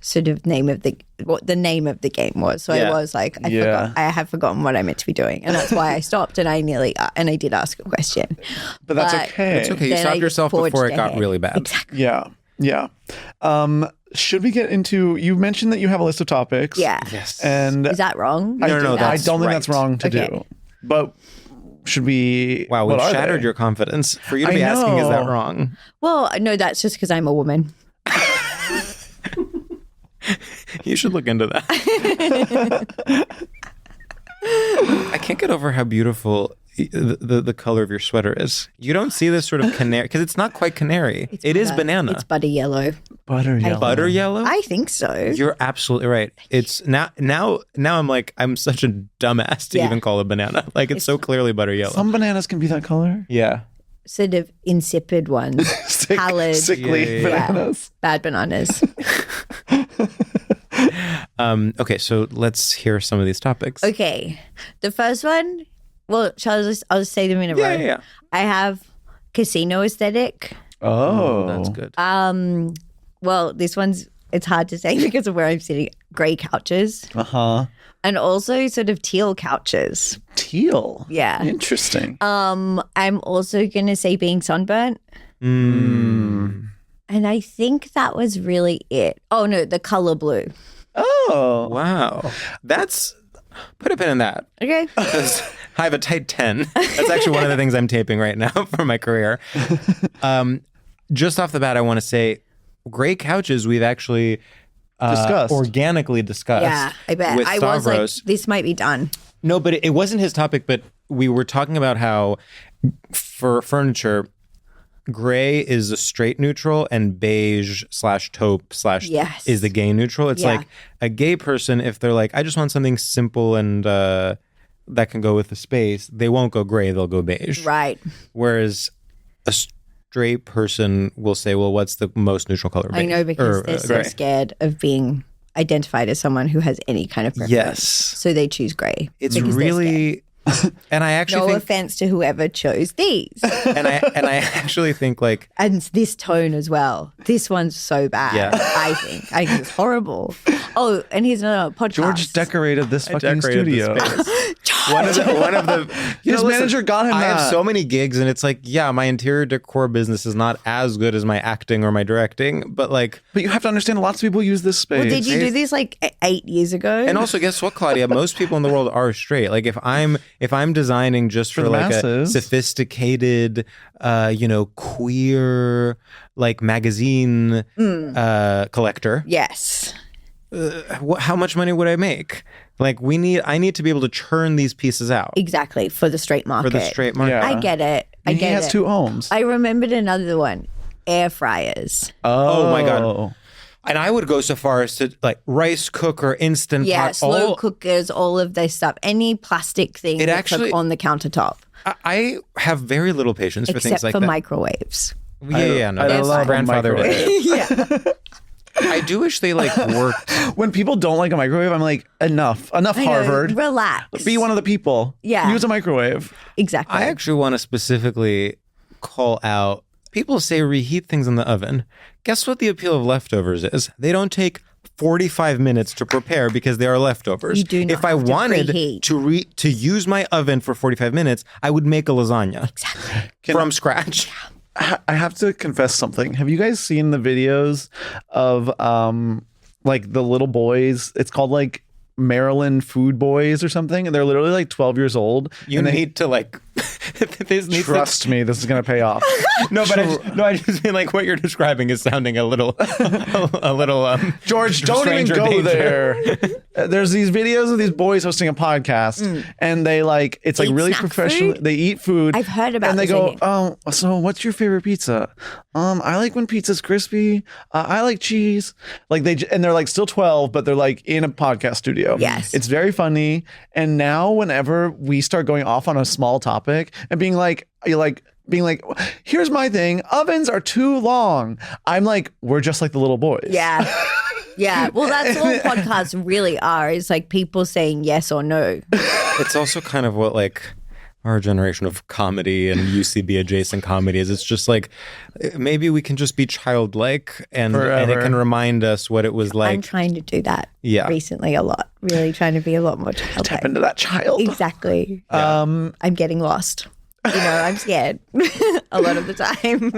sort of name of the game was. So I was like, I have forgotten what I meant to be doing, and that's why I stopped. And I did ask a question, but that's okay. It's okay. You stopped yourself before it got really bad. Exactly. Yeah. Should we get into? You mentioned that you have a list of topics. Yeah. Yes. And is that wrong? I don't think that's wrong to do. But should we? Wow, we've shattered your confidence. For you to be asking, is that wrong? Well, no, that's just because I'm a woman. You should look into that. I can't get over how beautiful the color of your sweater is. You don't see this sort of canary, because it's not quite canary. It is banana. It's butter yellow. Butter yellow. Butter yellow? I think so. You're absolutely right. It's now I'm like, I'm such a dumbass to even call it banana. Like, it's so clearly butter yellow. Some bananas can be that color. Yeah. Sort of insipid ones. Pallid. Sickly bananas. Bad bananas. Okay, so let's hear some of these topics. Okay. The first one, well, I'll just say them in a row. Yeah. I have casino aesthetic. Oh, That's good. Well, this one's, it's hard to say because of where I'm sitting. Gray couches. Uh-huh. And also sort of teal couches. Teal. Yeah. Interesting. I'm also going to say being sunburnt. Mm. And I think that was really it. Oh, no, the color blue. Oh. Wow. Put a pin in that. Okay. Because I have a tight 10. That's actually one of the things I'm taping right now for my career. Just off the bat, I want to say gray couches we've actually organically discussed. Yeah, I bet. With I was like, Stavros. this might be done. No, but it wasn't his topic, but we were talking about how for furniture, gray is a straight neutral and beige / taupe / Yes. is the gay neutral. It's Yeah. like a gay person, if they're like, I just want something simple and that can go with the space, they won't go gray, they'll go beige. Right. Whereas a straight person will say, well, what's the most neutral color? I know, because they're so gray. scared of being identified as someone who has any kind of preference. Yes. So they choose gray. It's because they're scared. really... And I actually No think... offense to whoever chose these. and I actually think like... And this tone as well. This one's so bad. Yeah. I think it's horrible. Oh, and here's another podcast. George decorated this fucking studio. One of the His manager got him I that. have so many gigs, and it's like, yeah, my interior decor business is not as good as my acting or my directing, but you have to understand, lots of people use this space. Well, did you do this like 8 years ago? and also, guess what, Claudia? Most people in the world are straight. Like, if I'm designing just for the like masses. a sophisticated, queer, like magazine collector, Yes. how much money would I make? Like, I need to be able to churn these pieces out Exactly. For the straight market. for the straight market. Yeah. I get it. And he has 2 homes. I remembered another one. Air fryers. Oh my God. And I would go so far as to like rice cooker, instant Yeah, pot, slow cookers, all of this stuff. Any plastic thing It that's actually- on the countertop. I have very little patience for things like for that. microwaves. Yeah, no, that's love grandfather. Yeah. I do wish they like worked. When people don't like a microwave, I'm like, enough, Harvard. Relax. Be one of the people. Yeah. Use a microwave. Exactly. I actually want to specifically call out. People say reheat things in the oven. Guess what the appeal of leftovers is? They don't take 45 minutes to prepare because they are leftovers. You do not if I have to wanted preheat. to use my oven for 45 minutes, I would make a lasagna Exactly. from scratch. I have to confess something. Have you guys seen the videos of like the little boys? It's called like Maryland Food Boys or something, and they're literally like 12 years old. You and need to like trust me, this is gonna pay off. No, but I just mean like what you're describing is sounding a little George, don't even go there. There's these videos of these boys hosting a podcast, and they like it's like really professional. They eat food. I've heard about and they this go, idea. "Oh, so what's your favorite pizza? I like when pizza's crispy. I like cheese." Like they're like still 12, but they're like in a podcast studio. Yes, it's very funny. And now whenever we start going off on a small topic and being like, here's my thing, ovens are too long, I'm like, we're just like the little boys. Yeah. Yeah. Well, that's all podcasts really are, is like people saying yes or no. It's also kind of what like our generation of comedy and UCB adjacent comedy is. It's just like maybe we can just be childlike and it can remind us what it was like. I'm trying to do that recently a lot. Really trying to be a lot more childlike. Tap into that child. Exactly. I'm getting lost. I'm scared a lot of the time.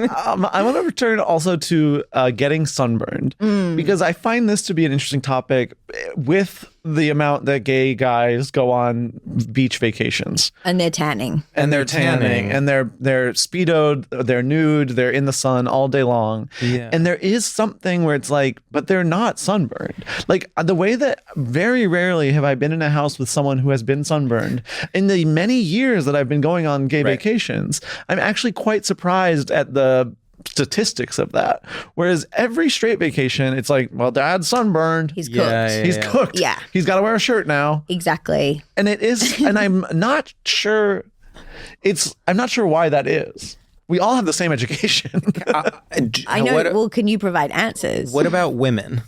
I want to return also to getting sunburned because I find this to be an interesting topic with the amount that gay guys go on beach vacations. And they're tanning. And they're tanning. And they're speedoed, they're nude, they're in the sun all day long. Yeah. And there is something where it's like, but they're not sunburned. Like the way that very rarely have I been in a house with someone who has been sunburned. In the many years that I've been going on gay vacations, I'm actually quite surprised at the statistics of that. Whereas every straight vacation, it's like, well, dad's sunburned. He's cooked. He's cooked. Yeah. He's got to wear a shirt now. Exactly. And it is, and I'm not sure why that is. We all have the same education. I know. Well, can you provide answers? What about women?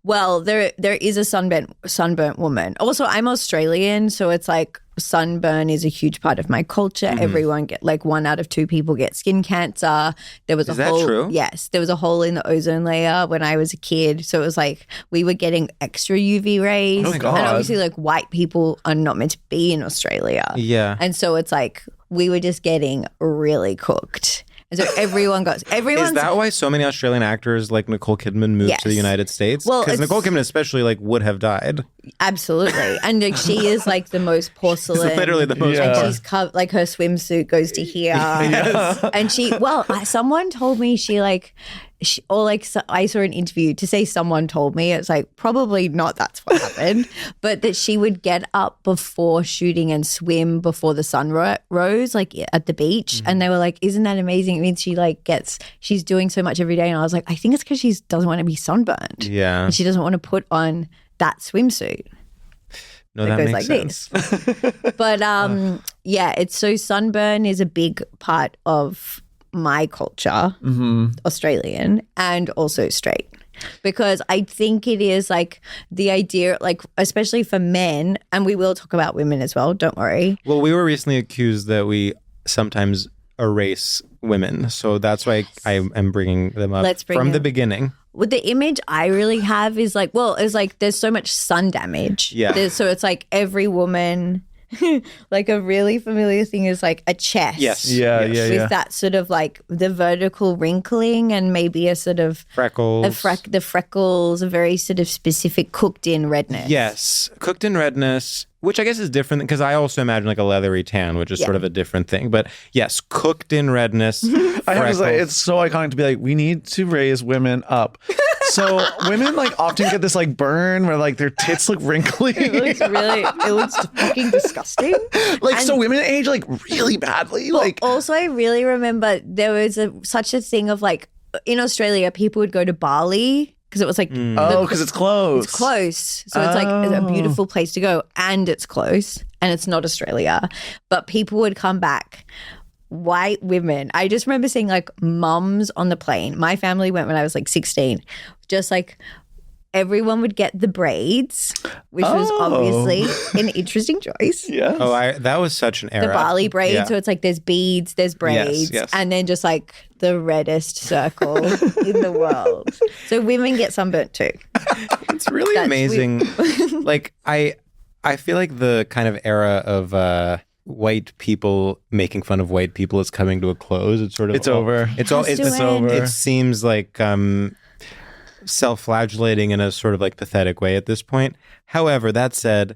Well, there is a sunburnt woman. Also, I'm Australian, so it's like sunburn is a huge part of my culture. Everyone get like 1 out of 2 people get skin cancer. There was Is that true? Yes, there was a hole in the ozone layer when I was a kid. So it was like we were getting extra UV rays. Oh my God. And obviously, like white people are not meant to be in Australia. Yeah. And so it's like we were just getting really cooked. And so everyone's Is that why so many Australian actors like Nicole Kidman moved to the United States? Well, because Nicole Kidman especially like would have died. Absolutely. And like, she is like the most porcelain. She's literally the most. And she's like her swimsuit goes to here. Yes. And someone told me I saw an interview to say someone told me, it's like probably not that's what happened, but that she would get up before shooting and swim before the sun rose, like at the beach. And they were like, isn't that amazing? It means she's doing so much every day. And I was like, I think it's because she doesn't want to be sunburned. Yeah. And she doesn't want to put on that swimsuit. No, that goes makes like sense. This. But it's so sunburn is a big part of my culture, Australian, and also straight. Because I think it is like the idea, like especially for men, and we will talk about women as well, don't worry. Well, we were recently accused that we sometimes erase women. So that's why I am bringing them up from the beginning. Well, the image I really have is like, there's so much sun damage. Yeah. So it's like every woman... like a really familiar thing is like a chest. Yes. Yeah. With that sort of like the vertical wrinkling and maybe a sort of freckles. The freckles, a very sort of specific cooked in redness. Yes. Cooked in redness, which I guess is different because I also imagine like a leathery tan, which is sort of a different thing. But yes, cooked in redness. I have to say, it's so iconic to be like, we need to raise women up. So women like often get this like burn where like their tits look wrinkly. It looks fucking disgusting. So women age like really badly. Also, I really remember there was such a thing of like in Australia, people would go to Bali because it was like because it's close. It's close, so it's like a beautiful place to go, and it's close, and it's not Australia, but people would come back. White women. I just remember seeing like mums on the plane. My family went when I was like 16. Just like everyone would get the braids, which was obviously an interesting choice. Yes. Oh, that was such an era. The Bali braid. So it's like there's beads, there's braids, and then just like the reddest circle in the world. So women get sunburnt too. It's really amazing. Like I feel like the kind of era of white people making fun of white people is coming to a close. It's sort of over. It's over. It seems like self-flagellating in a sort of like pathetic way at this point. However, that said,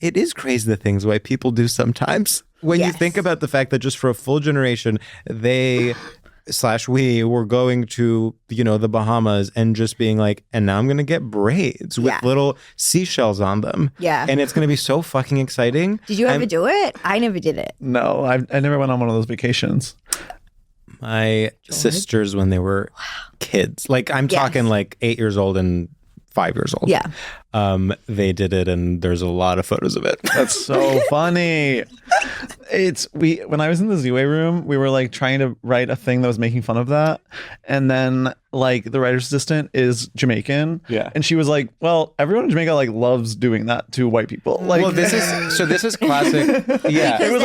it is crazy the things white people do sometimes. When you think about the fact that just for a full generation, we were going to, the Bahamas and just being like, and now I'm going to get braids with little seashells on them. Yeah. And it's going to be so fucking exciting. Did you ever do it? I never did it. No, I never went on one of those vacations. My sisters, when they were kids, like I'm talking like 8 years old and 5 years old. Yeah. They did it, and there's a lot of photos of it. That's so funny. When I was in the Z-Way room, we were like trying to write a thing that was making fun of that. And then like the writer's assistant is Jamaican. Yeah. And she was like, well, everyone in Jamaica like loves doing that to white people. Like, well, this is classic. Yeah. It was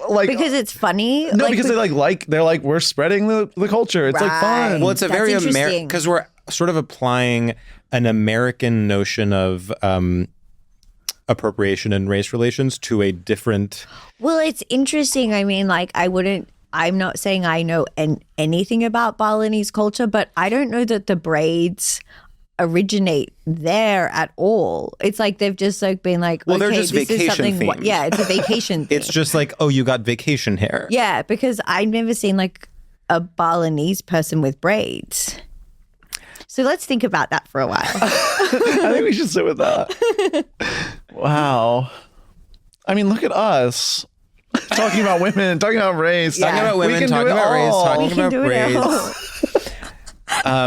like because it's funny. No, because they're like, we're spreading the culture. It's like fun. Well, it's a very American, because we're sort of applying an American notion of appropriation and race relations to a different. Well, it's interesting. I mean, like I'm not saying I know anything about Balinese culture, but I don't know that the braids originate there at all. It's like they've just like been like, well, okay, they're just this vacation is something. themed. Yeah, it's a vacation thing. It's just like, oh, you got vacation hair. Yeah, because I've never seen like a Balinese person with braids. So let's think about that for a while. I think we should sit with that. Wow. I mean, look at us. Talking about women, talking about race. Talking about women, talking about race, talking about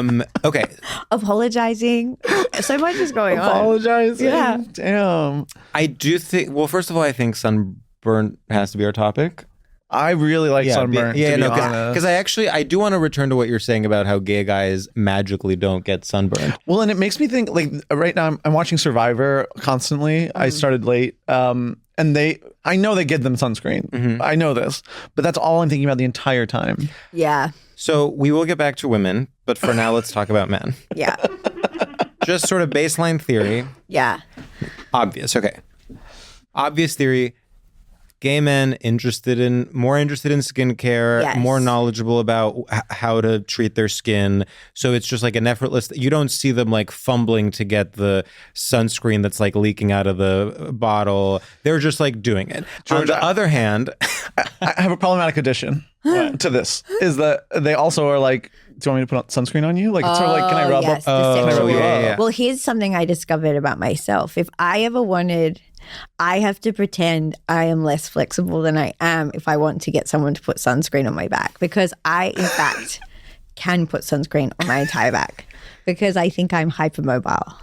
braids. Okay. Apologizing. So much is going on. Apologizing? Yeah. Damn. I do think, well, first of all, I think Sunburn has to be our topic. I really like Sunburn. Because I do want to return to what you're saying about how gay guys magically don't get sunburned. Well, and it makes me think, like, right now I'm watching Survivor constantly. I started late. And I know they give them sunscreen. Mm-hmm. I know this, but that's all I'm thinking about the entire time. Yeah. So we will get back to women, but for now, let's talk about men. Yeah. Just sort of baseline theory. Yeah. Obvious. Okay. Obvious theory. Gay men more interested in skincare, more knowledgeable about how to treat their skin. So it's just like an effortless, you don't see them like fumbling to get the sunscreen that's like leaking out of the bottle. They're just like doing it. George, on the other hand, I have a problematic addition to this, is that they also are like, do you want me to put sunscreen on you? Like, it's sort of like, can I rub up? Can I rub you up? Well, here's something I discovered about myself. If I ever wanted, I have to pretend I am less flexible than I am if I want to get someone to put sunscreen on my back, because I, in fact, can put sunscreen on my entire back because I think I'm hypermobile.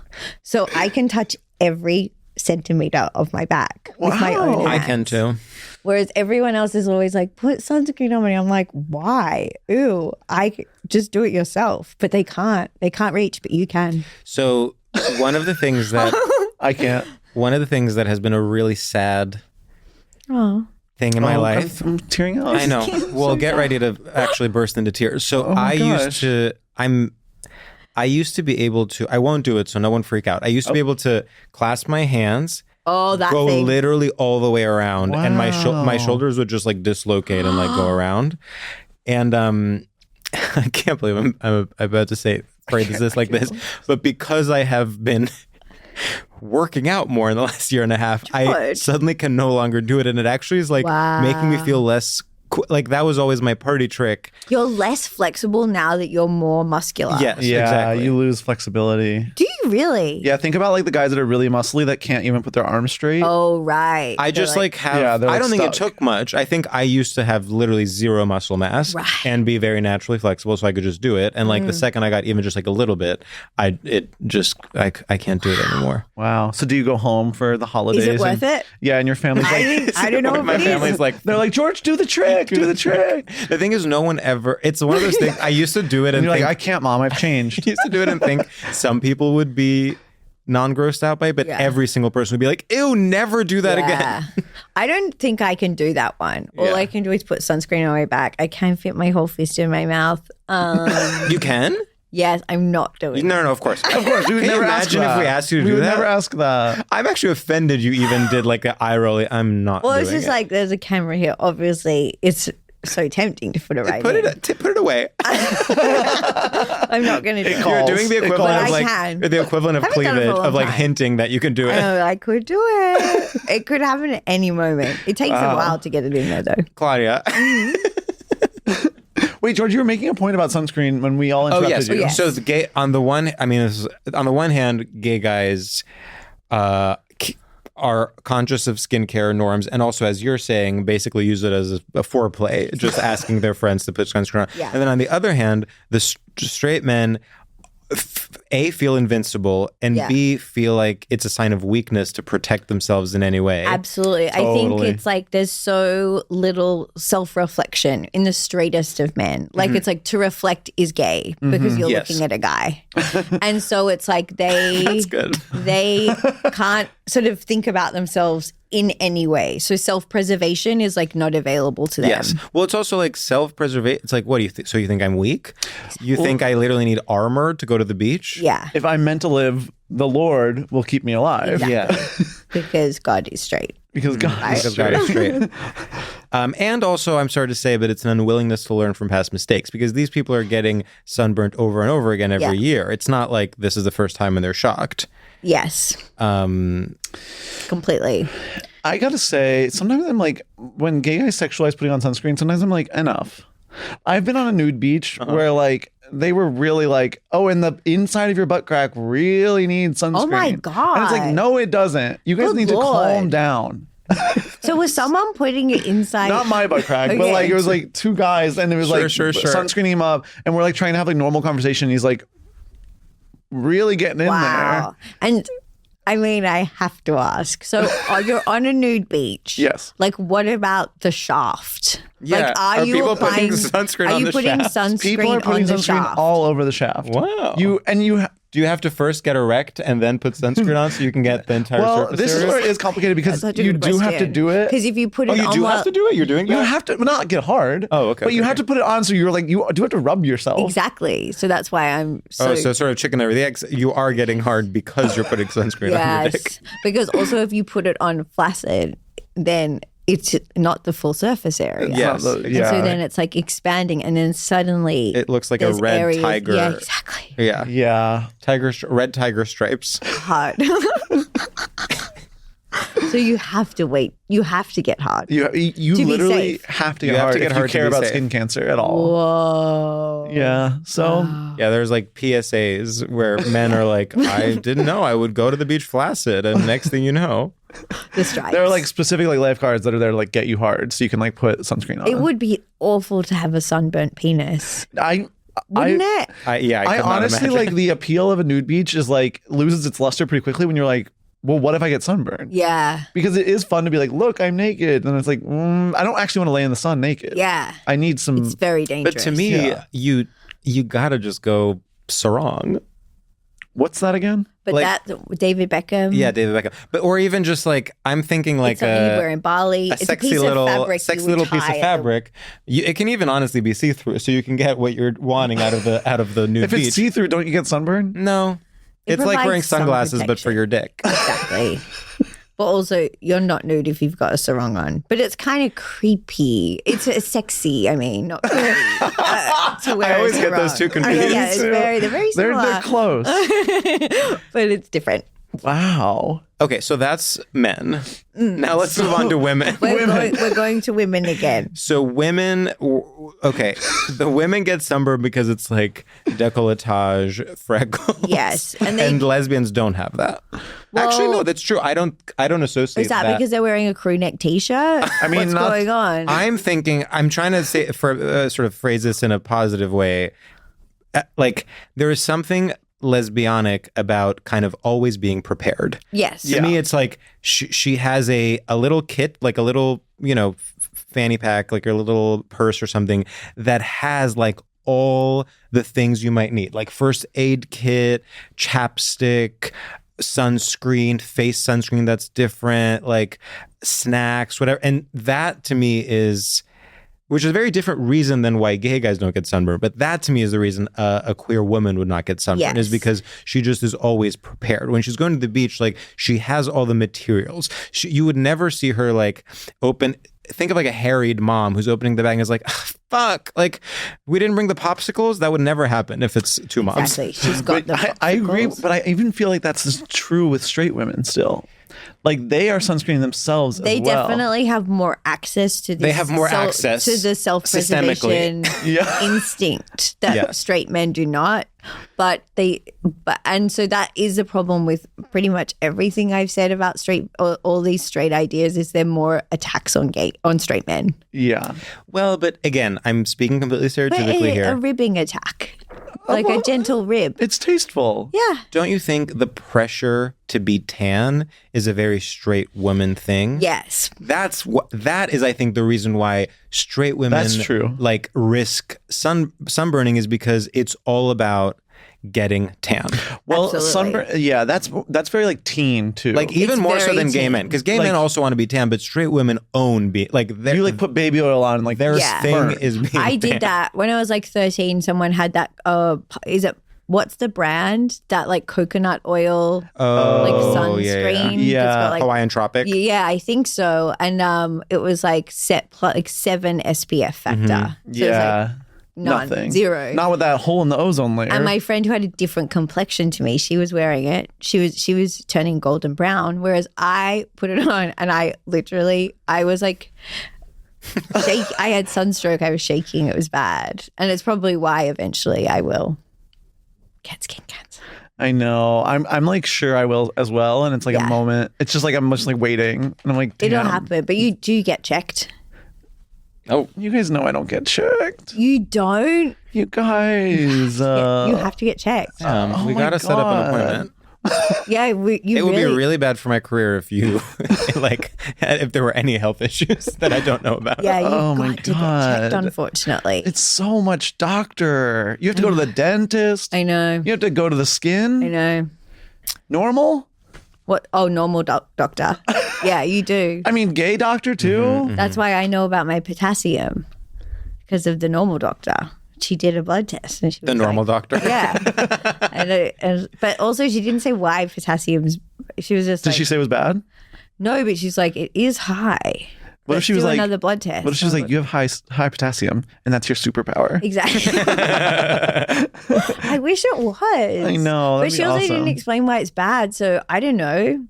So I can touch every centimeter of my back with my own hands. I can too. Whereas everyone else is always like, put sunscreen on me. I'm like, why? Ooh, just do it yourself. But they can't. They can't reach, but you can. So one of the things that I can't. One of the things that has been a really sad thing in my life. I'm tearing up. I know. Well, get ready to actually burst into tears. So I used to be able to, I won't do it so no one freak out. I used to be able to clasp my hands, go thing. literally all the way around, and my shoulders would just like dislocate and like go around. And I can't believe I'm about to say phrases like this, but because I have been working out more in the last year and a half, I suddenly can no longer do it, and it actually is like making me feel less like that was always my party trick. You're less flexible now that you're more muscular. Yes, yeah, exactly. You lose flexibility. Do you really? Yeah, think about like the guys that are really muscly that can't even put their arms straight. Oh, right. I just like have. Yeah, they're, I don't think it stuck. took much. I think I used to have literally zero muscle mass and be very naturally flexible, so I could just do it. And like the second I got even just like a little bit, I can't do it anymore. Wow. So do you go home for the holidays? Is it worth it? Yeah, and your family's like, I don't know. My family's like, they're like, George, do the trick, do the trick. the thing is, no one ever. It's one of those things. I used to do it and You're think, like, I can't, Mom, I've changed. I used to do it and think some people would be non-grossed out by it, but every single person would be like, ew, never do that again. I don't think I can do that one. All I can do is put sunscreen on my back. I can't fit my whole fist in my mouth. You can? Yes, I'm not doing No, of course. Of course, we would Can you never ask imagine that. if we asked you to We do would that? never ask that. I'm actually offended you even did like an eye roll. I'm not Well, doing it's just it. like there's a camera here. Obviously, it's so tempting to put it right Put in. it away. I'm not going to do it. calls. You're doing the It equivalent calls. of like I can. the equivalent of Haven't done it for a cleavage long of like time. hinting that you can do it. I could do it. It could happen at any moment. It takes a while to get it in there, though. Claudia. Wait, George, you were making a point about sunscreen when we all interrupted you. yes. So the gay on the one, I mean, on the one hand, gay guys are conscious of skincare norms, and also, as you're saying, basically use it as a foreplay, just asking their friends to put sunscreen on. Yeah. And then on the other hand, the straight men. A, feel invincible, and B, feel like it's a sign of weakness to protect themselves in any way. Absolutely. I think it's like there's so little self-reflection in the straightest of men. Like it's like to reflect is gay because you're looking at a guy. And so it's like That's good. they can't sort of think about themselves in any way. So self-preservation is like not available to them. Yes. Well, it's also like self-preservation. It's like, what do you think? So you think I'm weak? You think I literally need armor to go to the beach? Yeah. If I'm meant to live, the Lord will keep me alive. Exactly. Yeah. Because God is straight. Because God is Because God is straight. straight. And also, I'm sorry to say, but it's an unwillingness to learn from past mistakes because these people are getting sunburnt over and over again every year. It's not like this is the first time and they're shocked. Yes. Completely. I gotta say, sometimes I'm like, when gay guys sexualize putting on sunscreen, sometimes I'm like, enough. I've been on a nude beach where like they were really like, oh, and the inside of your butt crack really needs sunscreen. Oh my God. And it's like, no, it doesn't. You guys Good need to calm Lord. down. So was someone putting it inside? Not my butt crack, but Okay. like it was like two guys, and it was like Sure. sunscreening him up, and we're like trying to have like normal conversation. He's like really getting in Wow. And I mean, I have to ask. So you're on a nude beach. Yes. Like, what about the shaft? Yeah. Like, Are you people putting applying sunscreen Are on you the putting shaft? sunscreen People are putting on the sunscreen shaft? all over the shaft. Wow. Do you have to first get erect and then put sunscreen on so you can get the entire well, surface this is area? where it is complicated because you do have to do it. Because if you put it on, you do have to do it? You're doing that? You have to not get hard. Oh, okay, But you okay, have to put it on, so you're like you do have to rub yourself. Exactly. So that's why I'm so. so sort of chicken over the eggs. You are getting hard because you're putting sunscreen on your dick. Yes. Because also, if you put it on flaccid, then it's not the full surface area. Yes. And so then it's like expanding, and then suddenly It looks like a there's red areas- tiger. Yeah, exactly. Yeah. Yeah. Red tiger stripes. Hard. So you have to wait. You have to get hard. You To be literally safe. have to You get have hard to get if hard you to care be about safe. skin cancer at all. Whoa. Yeah. So Yeah, there's like PSAs where men are like, I didn't know I would go to the beach flaccid, and next thing you know, The stripes. there are like specific like lifeguards that are there to like get you hard, so you can like put sunscreen on. It would be awful to have a sunburnt penis, I wouldn't it? I I could not honestly imagine. like the appeal of a nude beach is like loses its luster pretty quickly when you're like, well, what if I get sunburned? Yeah. Because it is fun to be like, look, I'm naked, and it's like, I don't actually want to lay in the sun naked. Yeah. I need some. It's very dangerous. But to me, Yeah. you gotta just go sarong. What's that again? But like- that David Beckham. Yeah, David Beckham. But or even just like I'm thinking like it's something you wear in Bali. a It's sexy a piece little, of fabric. sexy you would little piece tie of at the- fabric. It can even honestly be see through, so you can get what you're wanting out of the nude If beach. it's see through, don't you get sunburn? No, It it's like wearing provides some sunglasses, but for protection. your dick. Exactly. But also, you're not nude if you've got a sarong on. But it's kind of creepy. It's sexy. I mean, not creepy. To wear I always a get those sarong. two confused. Yeah, they're very They're similar. close. But it's different. Wow. Okay, so that's men. Now let's move on to women. We're going to women again. So women, okay, the women get sunburned because it's like décolletage, freckles. Yes, and lesbians don't have that. Actually, no, that's true. I don't associate Is that because they're wearing a crew neck t-shirt? I mean, what's going on? I'm trying to say, sort of phrase this in a positive way. Like, there is something lesbianic about kind of always being prepared. Yes. To me, it's like she has a little kit, like a little, fanny pack, like a little purse or something that has like all the things you might need, like first aid kit, chapstick, sunscreen, face sunscreen that's different, like snacks, whatever. And that to me which is a very different reason than why gay guys don't get sunburned. But that to me is the reason a queer woman would not get sunburned, is because she just is always prepared. When she's going to the beach, like she has all the materials. You would never see her like think of like a harried mom who's opening the bag and is like, fuck, like we didn't bring the popsicles. That would never happen if it's two moms. Exactly. She's got the popsicles. I agree, but I even feel like that's true with straight women still. Like they are sunscreening themselves They as well. definitely have more access to this. They have more access to the self-preservation instinct that straight men do not. And so that is a problem with pretty much everything I've said about all these straight ideas. Is there more attacks on straight men? Yeah. Well, but again, I'm speaking completely stereotypically here. A ribbing attack. Like a gentle rib. It's tasteful. Yeah. Don't you think the pressure to be tan is a very straight woman thing? Yes. That is, I think, the reason why straight women That's true. Like risk sunburning is because it's all about getting tan. Well, Absolutely. sunburn. Yeah, that's very like teen too. Like even It's more so very than gay teen. men, because gay men also want to be tan, but straight women own being like you like put baby oil on, like their thing is being I tan. did that when I was like 13. Someone had that. What's the brand? That like coconut oil, like sunscreen. Yeah. That's got, like, Hawaiian Tropic. Yeah, I think so. And it was like 7 SPF factor. Mm-hmm. So it was like none, nothing, 0. Not with that hole in the ozone layer. And my friend who had a different complexion to me, she was wearing it. She was turning golden brown, whereas I put it on and I was like. I had sunstroke. I was shaking. It was bad. And it's probably why eventually I will get skin cancer. I know. I'm like sure I will as well. And it's like a moment. It's just like I'm just like waiting. And I'm like, damn. It'll happen. But you do get checked. Oh, you guys know I don't get checked. You don't? You guys. You have to get checked. We got to set up an appointment. Yeah, It would be really bad for my career if you, if there were any health issues that I don't know about. Yeah, you've my got to get checked, unfortunately. It's so much doctor. You have to go to the dentist. I know. You have to go to the skin. I know. Normal? What? Oh, normal doctor. Yeah, you do. I mean, gay doctor too? Mm-hmm. That's why I know about my potassium, because of the normal doctor. She did a blood test. And she was The normal doctor. Yeah. But also she didn't say why potassium's. She was just Did like. she say it was bad? No, but she's like, it is high. What if she was do like another blood test? What if she was like, you have high potassium and that's your superpower? Exactly. I wish it was. I know. But she also awesome. didn't explain why it's bad, so I don't know.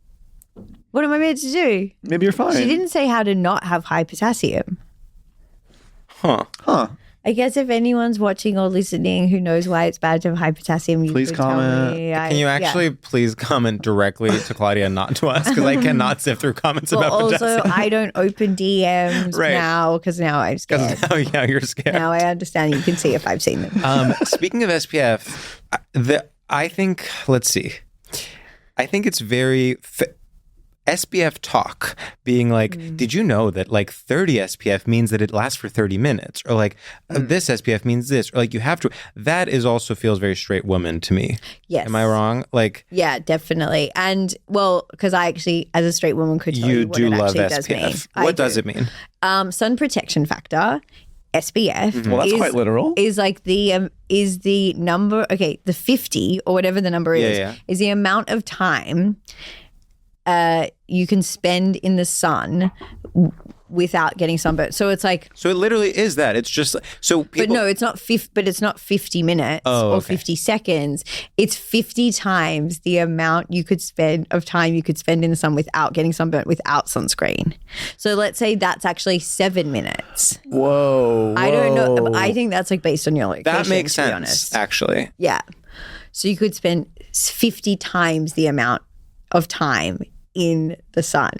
What am I meant to do? Maybe you're fine. She didn't say how to not have high potassium. Huh. I guess if anyone's watching or listening who knows why it's bad to have high potassium, you Please could comment. tell me. Can you actually please comment directly to Claudia and not to us? Because I cannot sift through comments Well, about also, potassium. I don't open DMs Right. now because now I'm scared. Because now you're scared. Now I understand. You can see if I've seen them. Speaking of SPF, I think, let's see. I think it's very... SPF talk being like, did you know that like 30 SPF means that it lasts for 30 minutes? Or like this SPF means this. Or like you have to. That is also feels very straight woman to me. Yes. Am I wrong? Like, Yeah, definitely. And well, because I actually, as a straight woman, could tell you what do it love actually does mean. SPF. What does it mean? Sun protection factor, SPF. Well, that's quite literal. Is like is the number, okay, the 50 or whatever the number is, yeah. is the amount of time you can spend in the sun without getting sunburned. So it's like, So it literally is that. It's just so people. but no, it's not 50 minutes or 50 seconds. It's 50 times the amount you could spend of time you could spend in the sun without getting sunburnt without sunscreen. So let's say that's actually 7 minutes. Whoa. I don't know. I think that's like based on your location. That makes to be sense, honest. actually. Yeah. So you could spend 50 times the amount of time in the sun.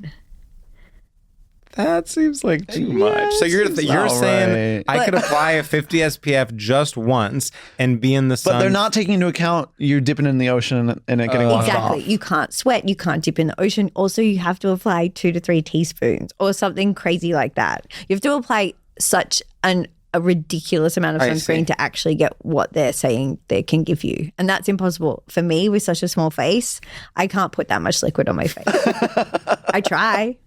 That seems like too much. So you're saying right. I could apply a 50 SPF just once and be in the sun. But they're not taking into account you dipping in the ocean and it getting washed Exactly. off. You can't sweat. You can't dip in the ocean. Also, you have to apply 2 to 3 teaspoons or something crazy like that. You have to apply such a ridiculous amount of sunscreen to actually get what they're saying they can give you. And that's impossible. For me, with such a small face, I can't put that much liquid on my face. I try.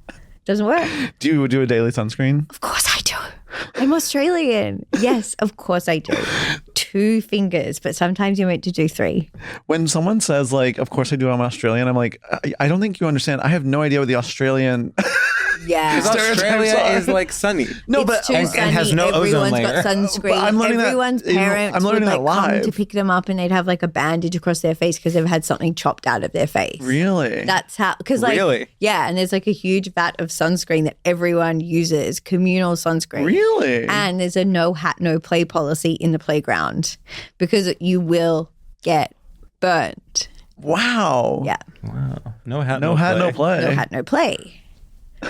Doesn't work. Do you do a daily sunscreen? Of course I do. I'm Australian. Yes, of course I do. 2 fingers, but sometimes you're meant to do 3. When someone says like, of course I do, I'm Australian, I'm like, I don't think you understand. I have no idea what the Australian Yeah. Australia is like sunny. No, It's but too sunny. has no ozone Everyone's layer. got sunscreen. But I'm learning that Everyone's in- parents I'm learning would that like come live. to pick them up and they'd have like a bandage across their face because they've had something chopped out of their face. Really? That's how, because like, Really? yeah, and there's like a huge vat of sunscreen that everyone uses, communal sunscreen. Really? And there's a no hat, no play policy in the playground because you will get burnt. Wow. Yeah. Wow. No hat, No hat, no play. No hat, no play.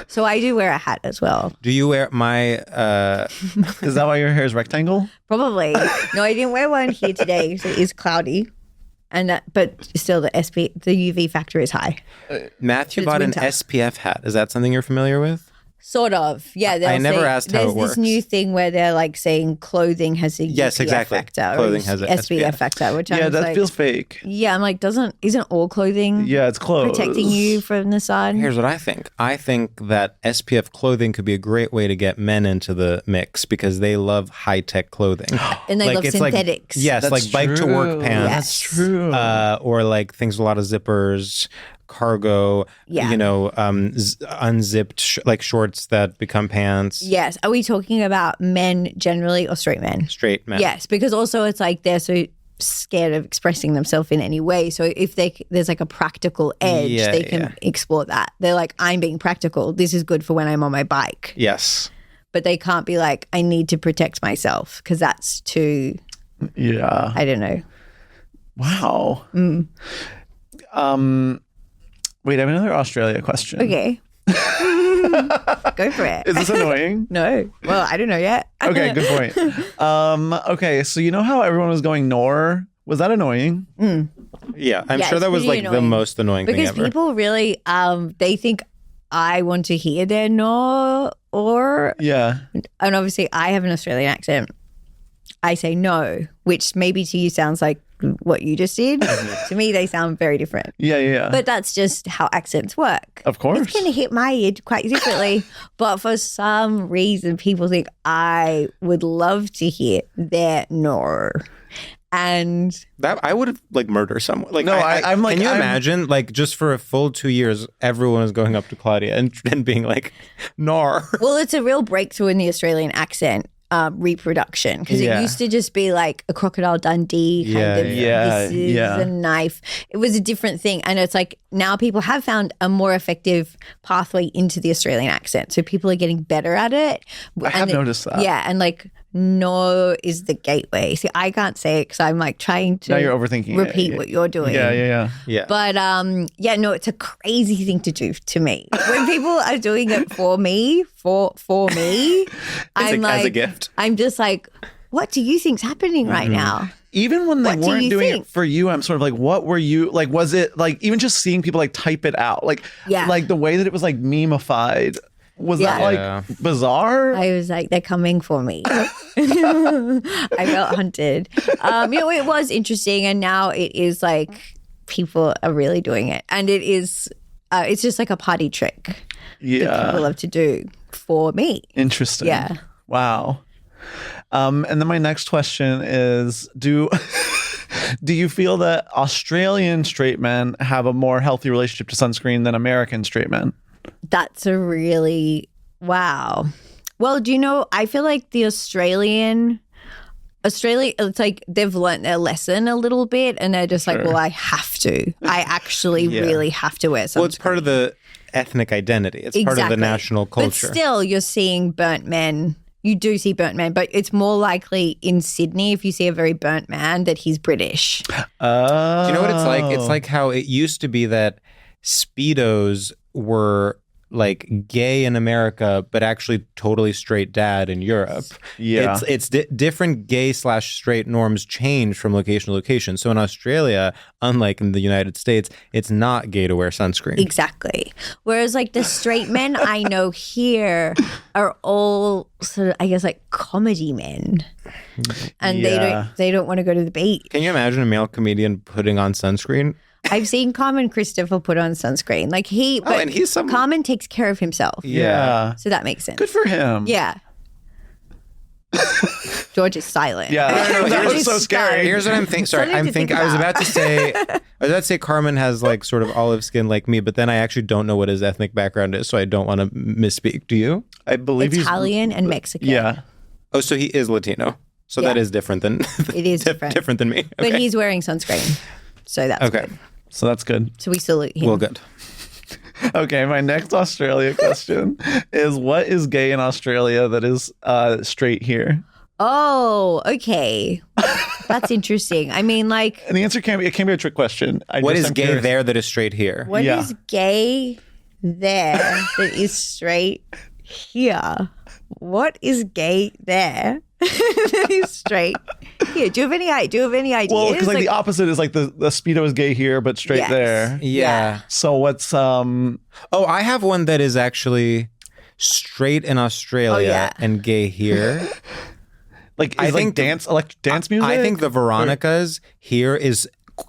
So I do wear a hat as well. Do you wear my Is that why your hair is rectangle? Probably. No, I didn't wear one here today. So it is cloudy. And but still the UV factor is high. Matthew It's bought winter. an SPF hat. Is that something you're familiar with? Sort of. Yeah. I never asked how there's it works. this new thing where they're like saying clothing has a Yes, UPF exactly. factor. Clothing or has a SPF SPF factor, which Yeah, I'm that like, feels fake. yeah, I'm like, isn't all clothing Yeah, it's clothes. protecting you from the sun? Here's what I think. I think that SPF clothing could be a great way to get men into the mix because they love high-tech clothing. And they love it's like- synthetics. yes, That's like bike-to-work true. pants. That's true. Or like things with a lot of zippers, cargo, Yeah. unzipped like shorts that become pants. Yes. Are we talking about men generally or straight men? Straight men. Yes, because also it's like they're so scared of expressing themselves in any way. So if there's like a practical edge, Yeah, they can yeah. explore that. They're like, I'm being practical. This is good for when I'm on my bike. Yes. But they can't be like, I need to protect myself because that's too, Yeah. I don't know. Wow. Wait, I have another Australia question. Okay. Go for it. Is this annoying? No. Well, I don't know yet. Okay, good point. Okay, so you know how everyone was going naur? Was that annoying? Yeah. I'm Yeah, sure it's that was pretty like the annoying. most annoying thing Because ever. people really, they think I want to hear their no or, Yeah. and obviously I have an Australian accent. I say no, which maybe to you sounds like what you just did. To me, they sound very different. Yeah. But that's just how accents work. Of course. It's going to hit my ear quite differently. But for some reason, people think I would love to hear their no. And That I would have like murder someone. Like No, I'm like- can you I'm- imagine like just for a full 2 years, everyone was going up to Claudia and being like, "Nar." well, it's a real breakthrough in the Australian accent reproduction because Yeah. it used to just be like a Crocodile Dundee kind of this is a knife. It was a different thing, and it's like now people have found a more effective pathway into the Australian accent, so people are getting better at it. I have noticed that. Yeah, and like no is the gateway. See, I can't say it because I'm like trying to Now you're overthinking it. repeat what you're doing. Yeah. Yeah. But yeah, no, it's a crazy thing to do to me. When people are doing it for me, I'm like, like, as a gift. I'm just like, what do you think's happening right now? Even when they What do weren't you doing think? it for you, I'm sort of like, what were you like? Was it like even just seeing people like type it out, like like the way that it was like memeified? Was that Yeah. like bizarre? I was like, they're coming for me. I felt hunted. It was interesting, and now it is like people are really doing it, and it is. It's just like a party trick that people love to do for me. Interesting. Yeah. Wow. And then my next question is, do you feel that Australian straight men have a more healthy relationship to sunscreen than American straight men? That's a really Wow. Well, do you know, I feel like the Australia, it's like they've learnt their lesson a little bit and they're just like, well, I have to. I actually really have to wear sunscreen. Well, it's part of the ethnic identity. It's part of the national culture. But still, you're seeing burnt men. You do see burnt men, but it's more likely in Sydney if you see a very burnt man that he's British. Do you know what it's like? It's like how it used to be that Speedos were like gay in America, but actually totally straight dad in Europe. Yeah. It's different gay/straight norms change from location to location. So in Australia, unlike in the United States, it's not gay to wear sunscreen. Exactly. Whereas like the straight men I know here are all sort of, I guess, like comedy men. And they don't want to go to the beach. Can you imagine a male comedian putting on sunscreen? I've seen Carmen Christopher put on sunscreen. Like Carmen takes care of himself. Yeah. So that makes sense. Good for him. Yeah. George is silent. Yeah. That was so scary. Here's what I'm thinking. Sorry, I was about to say Carmen has like sort of olive skin like me, but then I actually don't know what his ethnic background is, so I don't want to misspeak. Do you? I believe Italian and Mexican. Yeah. Oh, so he is Latino. So that is different than it is different than me. Okay. But he's wearing sunscreen. So that's good. So that's good. So we salute him. Well, good. Okay, my next Australia question is, what is gay in Australia that is straight here? Oh, okay. That's interesting. I mean, like... And the answer can be a trick question. What is gay there that is straight here? What is gay there that is straight here? What is gay there that is straight here? Do you have any ideas? Well, because like the opposite is like the Speedo is gay here, but straight there. Yeah. So what's Oh, I have one that is actually straight in Australia and gay here. I think dance music. I think the Veronicas here is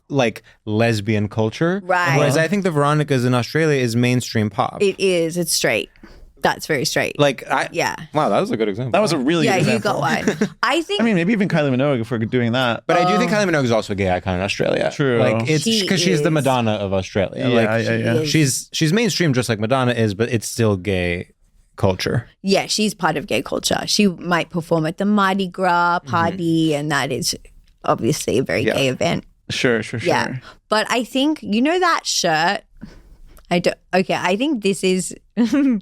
like lesbian culture, right? Whereas I think the Veronicas in Australia is mainstream pop. It is. It's straight. That's very straight. Like, wow, that was a good example. That was a really good example. Yeah, you got one. I mean, maybe even Kylie Minogue if we're doing that. But I do think Kylie Minogue is also a gay icon in Australia. True. Like, it's because she's the Madonna of Australia. Yeah. She's mainstream just like Madonna is, but it's still gay culture. Yeah, she's part of gay culture. She might perform at the Mardi Gras party, and that is obviously a very gay event. Sure. Yeah. But I think, you know that shirt? I think this is, you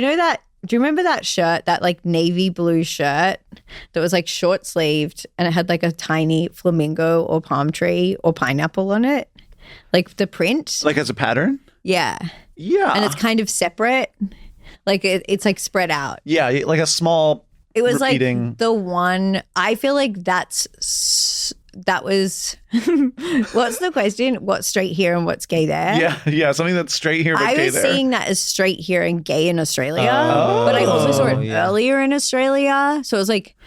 know that, do you remember that shirt, that like navy blue shirt that was like short sleeved and it had like a tiny flamingo or palm tree or pineapple on it? Like the print? Like as a pattern? Yeah. Yeah. And it's kind of separate. Like it's like spread out. Yeah, like a small It was repeating. like the one, I feel like that was, what's the question? What's straight here and what's gay there? Yeah, something that's straight here but gay there. I was seeing that as straight here and gay in Australia, but I also saw it earlier in Australia. So it was like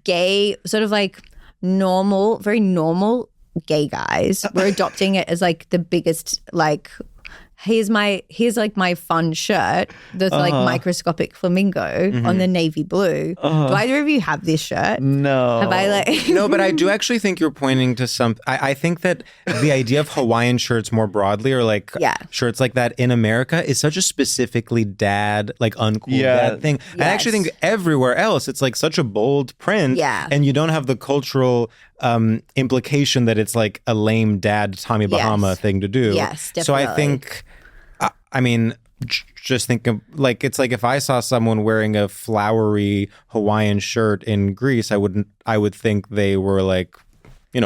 gay, sort of like normal, very normal gay guys were adopting it as like the biggest, like, here's like my fun shirt that's like microscopic flamingo on the navy blue. Do either of you have this shirt? No. Have I like No, but I do actually think you're pointing to something. I think that the idea of Hawaiian shirts more broadly, or like shirts like that in America, is such a specifically dad, like uncool dad thing. Yes. I actually think everywhere else it's like such a bold print, and you don't have the cultural implication that it's like a lame dad Tommy Bahama thing to do. Yes, definitely. So I think, I mean, just think of like, it's like if I saw someone wearing a flowery Hawaiian shirt in Greece, I would think they were like,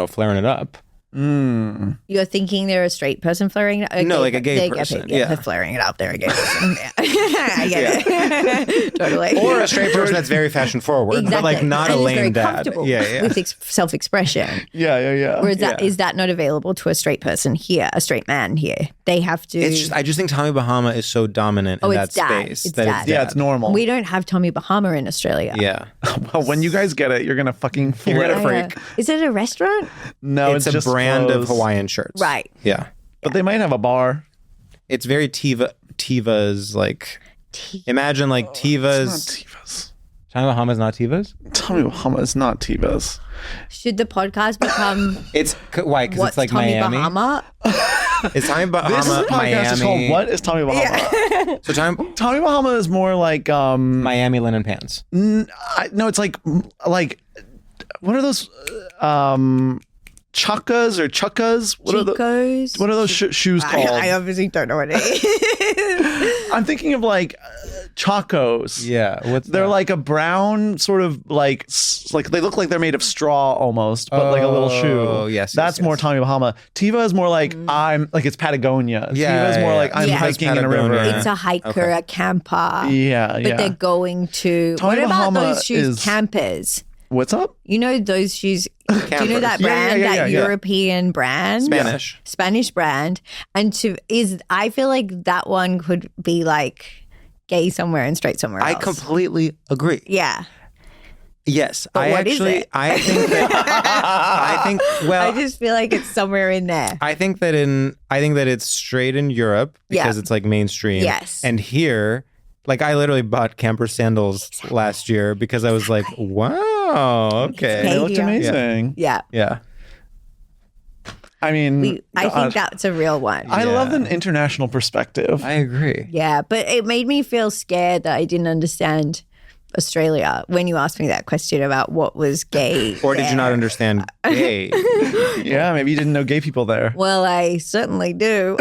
flaring it up. You're thinking they're a straight person flaring it up? No, like a gay person. They're flaring it up. They're a gay person. I get it. Totally. Or a straight person that's very fashion forward, but like not a lame dad. With self-expression. Yeah. Or is that not available to a straight person here, a straight man here? They have to. I just think Tommy Bahama is so dominant in that space. It's dad. Yeah, it's normal. We don't have Tommy Bahama in Australia. Yeah. Well, when you guys get it, you're gonna fucking flip a freak. Is it a restaurant? No, it's a just brand clothes. of Hawaiian shirts. Right. Yeah. But they might have a bar. It's very Tiva's like. Imagine like Tiva's. It's not Tivas. Tommy Bahama's not Tiva's? Tommy Bahama is not Tivas. Should the podcast become? It's why? Because it's like Tommy Miami. Bahama? Is Tommy This Bahama podcast is called Miami? What is Tommy Bahama? So Tommy Bahama is more like Miami linen pants. no, it's like what are those chukkas or chukkas? Chicos. What are those shoes called? I obviously don't know what it is. I'm thinking of like chacos. Yeah, they're like a brown sort of like they look like they're made of straw almost, but like a little shoe. Oh, yes. That's more Tommy Bahama. Tiva is more like it's Patagonia. Yeah, Tiva is more like I'm Yeah. hiking in a river. Patagonia. It's a hiker, a camper. Yeah, But yeah. they're going to. Tommy What about Bahama those shoes? is- Campers. What's up? You know those shoes? Do you know that Yeah, brand? yeah, that yeah. European brand? Spanish brand. And I feel like that one could be like gay somewhere and straight somewhere else. I completely agree. Yeah. Yes, But what is it? I think that I just feel like it's somewhere in there. I think that it's straight in Europe because Yeah. it's like mainstream. Yes. And here, like I literally bought camper sandals last year because I was like, wow, okay. They looked Yeah. amazing. Yeah. Yeah. I mean, I think that's a real one. I love an international perspective. I agree. Yeah, but it made me feel scared that I didn't understand Australia when you asked me that question about what was gay. Or did you not understand gay? Yeah, maybe you didn't know gay people there. Well, I certainly do.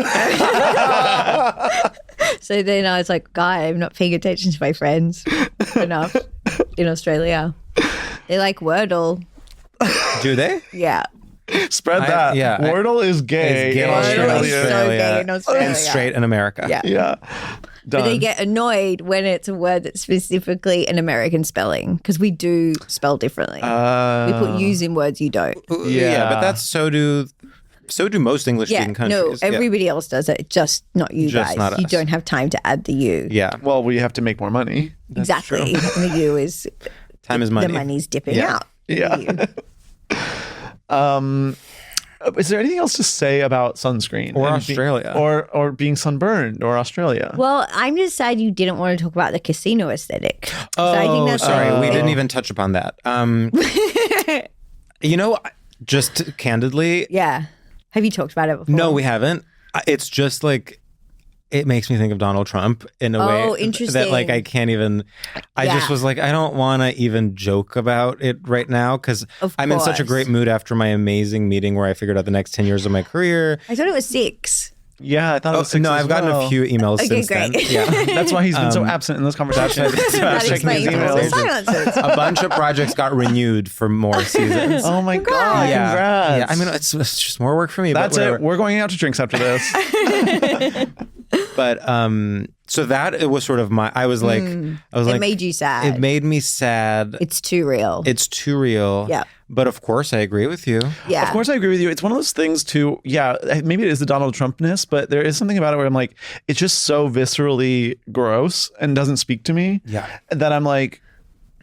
So then I was like, God, I'm not paying attention to my friends enough in Australia. They like Wordle. Do they? Yeah. Spread that. Wordle is gay. It's gay in Wordle Australia. is so gay in Australia. And straight in America. Yeah. Yeah. But they Done. get annoyed when it's a word that's specifically an American spelling because we do spell differently. We put U's in words you don't. Yeah, but that's so do most English speaking countries. No, everybody else does it, just not you Just guys. not You us. don't have time to add the U. Yeah. Well, we have to make more money. Exactly. And the U is Time is money. the money's dipping Yeah. out. Yeah. Is there anything else to say about sunscreen Or and Australia. or being sunburned or Australia? Well, I'm just sad you didn't want to talk about the casino aesthetic. So I think that's sorry. We didn't even touch upon that. You know, just candidly, Yeah. Have you talked about it before? no, we haven't. It's just like it makes me think of Donald Trump in a way that like I can't even. I just was like, I don't want to even joke about it right now because I'm in such a great mood after my amazing meeting where I figured out the next 10 years of my career. I thought it was 6. Yeah, I thought it was 6 No, as I've gotten well. a few emails Okay, since great. then. Yeah. That's why he's been so absent in this conversation. That Checking his explains all the emails. silences. A bunch of projects got renewed for more seasons. Oh my god! Yeah. Congrats. Yeah, I mean, it's just more work for me. That's but it. whatever. We're going out to drinks after this. But so that it was sort of I was like, It made you sad. It made me sad. It's too real. It's too real. Yeah. But of course, I agree with you. Yeah. Of course, I agree with you. It's one of those things too. Yeah, maybe it is the Donald Trumpness, but there is something about it where I'm like, it's just so viscerally gross and doesn't speak to me. Yeah. That I'm like,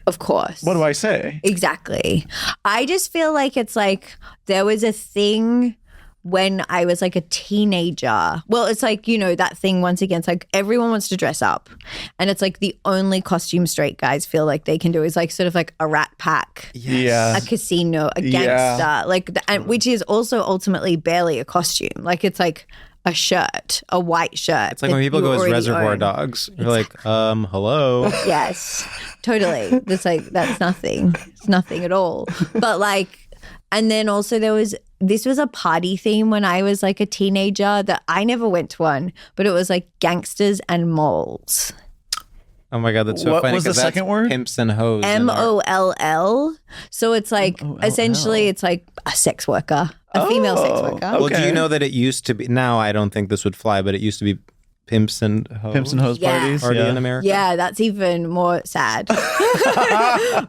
Of course. what do I say? Exactly. I just feel like it's like there was a thing when I was like a teenager. Well, it's like, you know, that thing once again, it's like everyone wants to dress up. And it's like the only costume straight guys feel like they can do is like sort of like a rat pack, Yeah. a casino, a gangster, like, and which is also ultimately barely a costume. Like it's like a shirt, a white shirt. It's like when people go as Reservoir Dogs. You're like, hello. Yes, totally. It's like, that's nothing. It's nothing at all. But like, and then also this was a party theme when I was like a teenager that I never went to one, but it was like gangsters and moles. Oh my God, that's so What funny. was the 'cause that's second word? Pimps and hoes. in our- MOLL. So it's like, essentially it's like a sex worker, a female sex worker. okay. Well, do you know that it used to be, now I don't think this would fly, but it used to be Pimps and Hoes. Pimps and hoes Yeah. parties. Party Yeah. in America. Yeah, that's even more sad.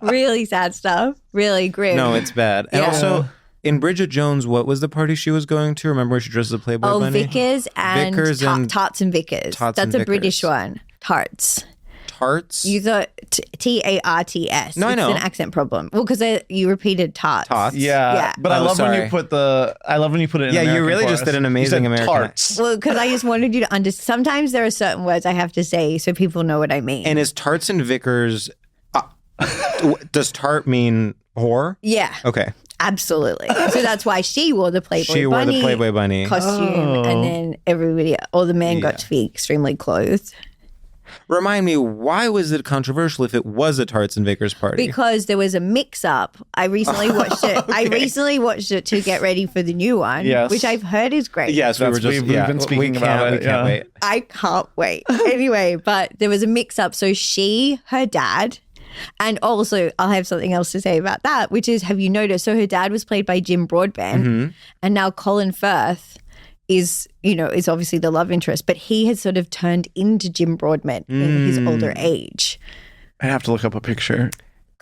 Really sad stuff. Really grim. No, it's bad. And Yeah. also, in Bridget Jones, what was the party she was going to? Remember where she dressed as a Playboy Oh, bunny? Vickers and, Vickers and Tarts and Vickers. Tarts That's and a British Vickers. one. Tarts. Tarts? You thought TARTS. No, I know. It's an accent problem. Well, because you repeated tarts. Tots? Yeah. Yeah. But I Oh, love when sorry. you put it in Yeah, you American really for just us. did an You amazing said American tarts. Well, because I just wanted you to understand. Sometimes there are certain words I have to say so people know what I mean. And is Tarts and Vickers, does tart mean whore? Yeah. Okay. Absolutely. So that's why she wore the Playboy Bunny costume, and then everybody, all the men got to be extremely clothed. Remind me, why was it controversial if it was a Tarts and Vickers party? Because there was a mix-up. I recently watched it. I recently watched it to get ready for the new one, which I've heard is great. Yes, we've been speaking about it. We can't wait. I can't wait. Anyway, but there was a mix-up. So her dad, and also I'll have something else to say about that, which is, have you noticed? So her dad was played by Jim Broadbent, and now Colin Firth is obviously the love interest, but he has sort of turned into Jim Broadbent in his older age. I have to look up a picture.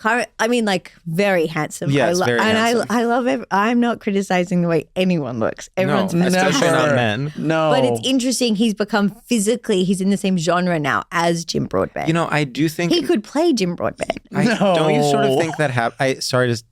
I mean, like, very handsome. Yes, very handsome. I love it. I'm not criticizing the way anyone looks. Everyone's especially not men. No. But it's interesting. He's become he's in the same genre now as Jim Broadbent. I do think he could play Jim Broadbent. Don't you sort of think that sorry to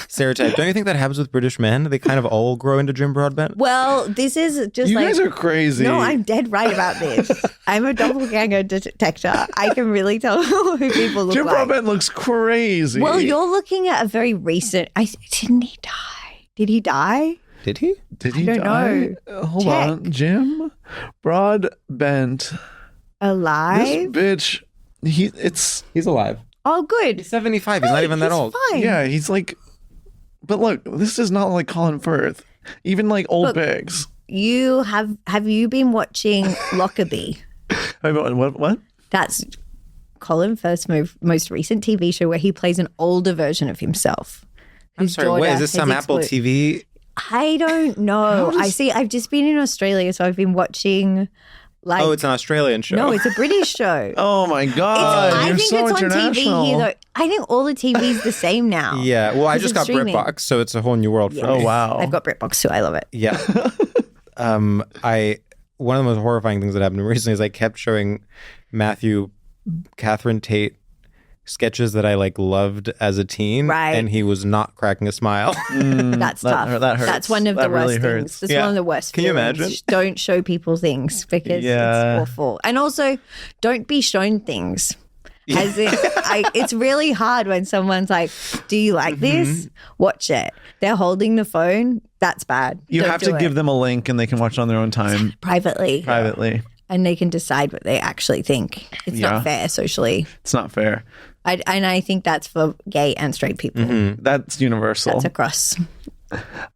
stereotype. Don't you think that happens with British men? They kind of all grow into Jim Broadbent? Well, this is just you guys are crazy. No, I'm dead right about this. I'm a doppelganger detector. I can really tell who people look Jim like. Jim Broadbent looks crazy. Well, you're looking at a very recent. Didn't he die? Did he die? Did he? Did he die? Know. Hold on, Jim Broadbent alive? This bitch. He's alive. Oh, good. He's 75. He's not even that old. Fine. Yeah, he's like. But look, this is not like Colin Firth. Even like old bigs. Have you been watching Lockerbie? What? That's Colin Firth's most recent TV show where he plays an older version of himself. I'm sorry, wait, is this some Apple TV? I don't know. I've just been in Australia, so I've been watching it's an Australian show. No, it's a British show. Oh my God. You're so international. On TV here, though. I think all the TV's the same now. Yeah, well, I just got BritBox, so it's a whole new world for me. Oh, wow. I've got BritBox too. I love it. Yeah. One of the most horrifying things that happened recently is I kept showing Matthew Catherine Tate sketches that I loved as a teen, and he was not cracking a smile. That's tough. That hurts. That's one of the worst things. That's one of the worst. Can you imagine? Don't show people things because it's awful. And also, don't be shown things. As in, it's really hard when someone's like, "Do you like this? Watch it." They're holding the phone. That's bad. You have to give them a link, and they can watch it on their own time privately. And they can decide what they actually think. It's not fair socially. It's not fair. And I think that's for gay and straight people. Mm-hmm. That's universal. That's across.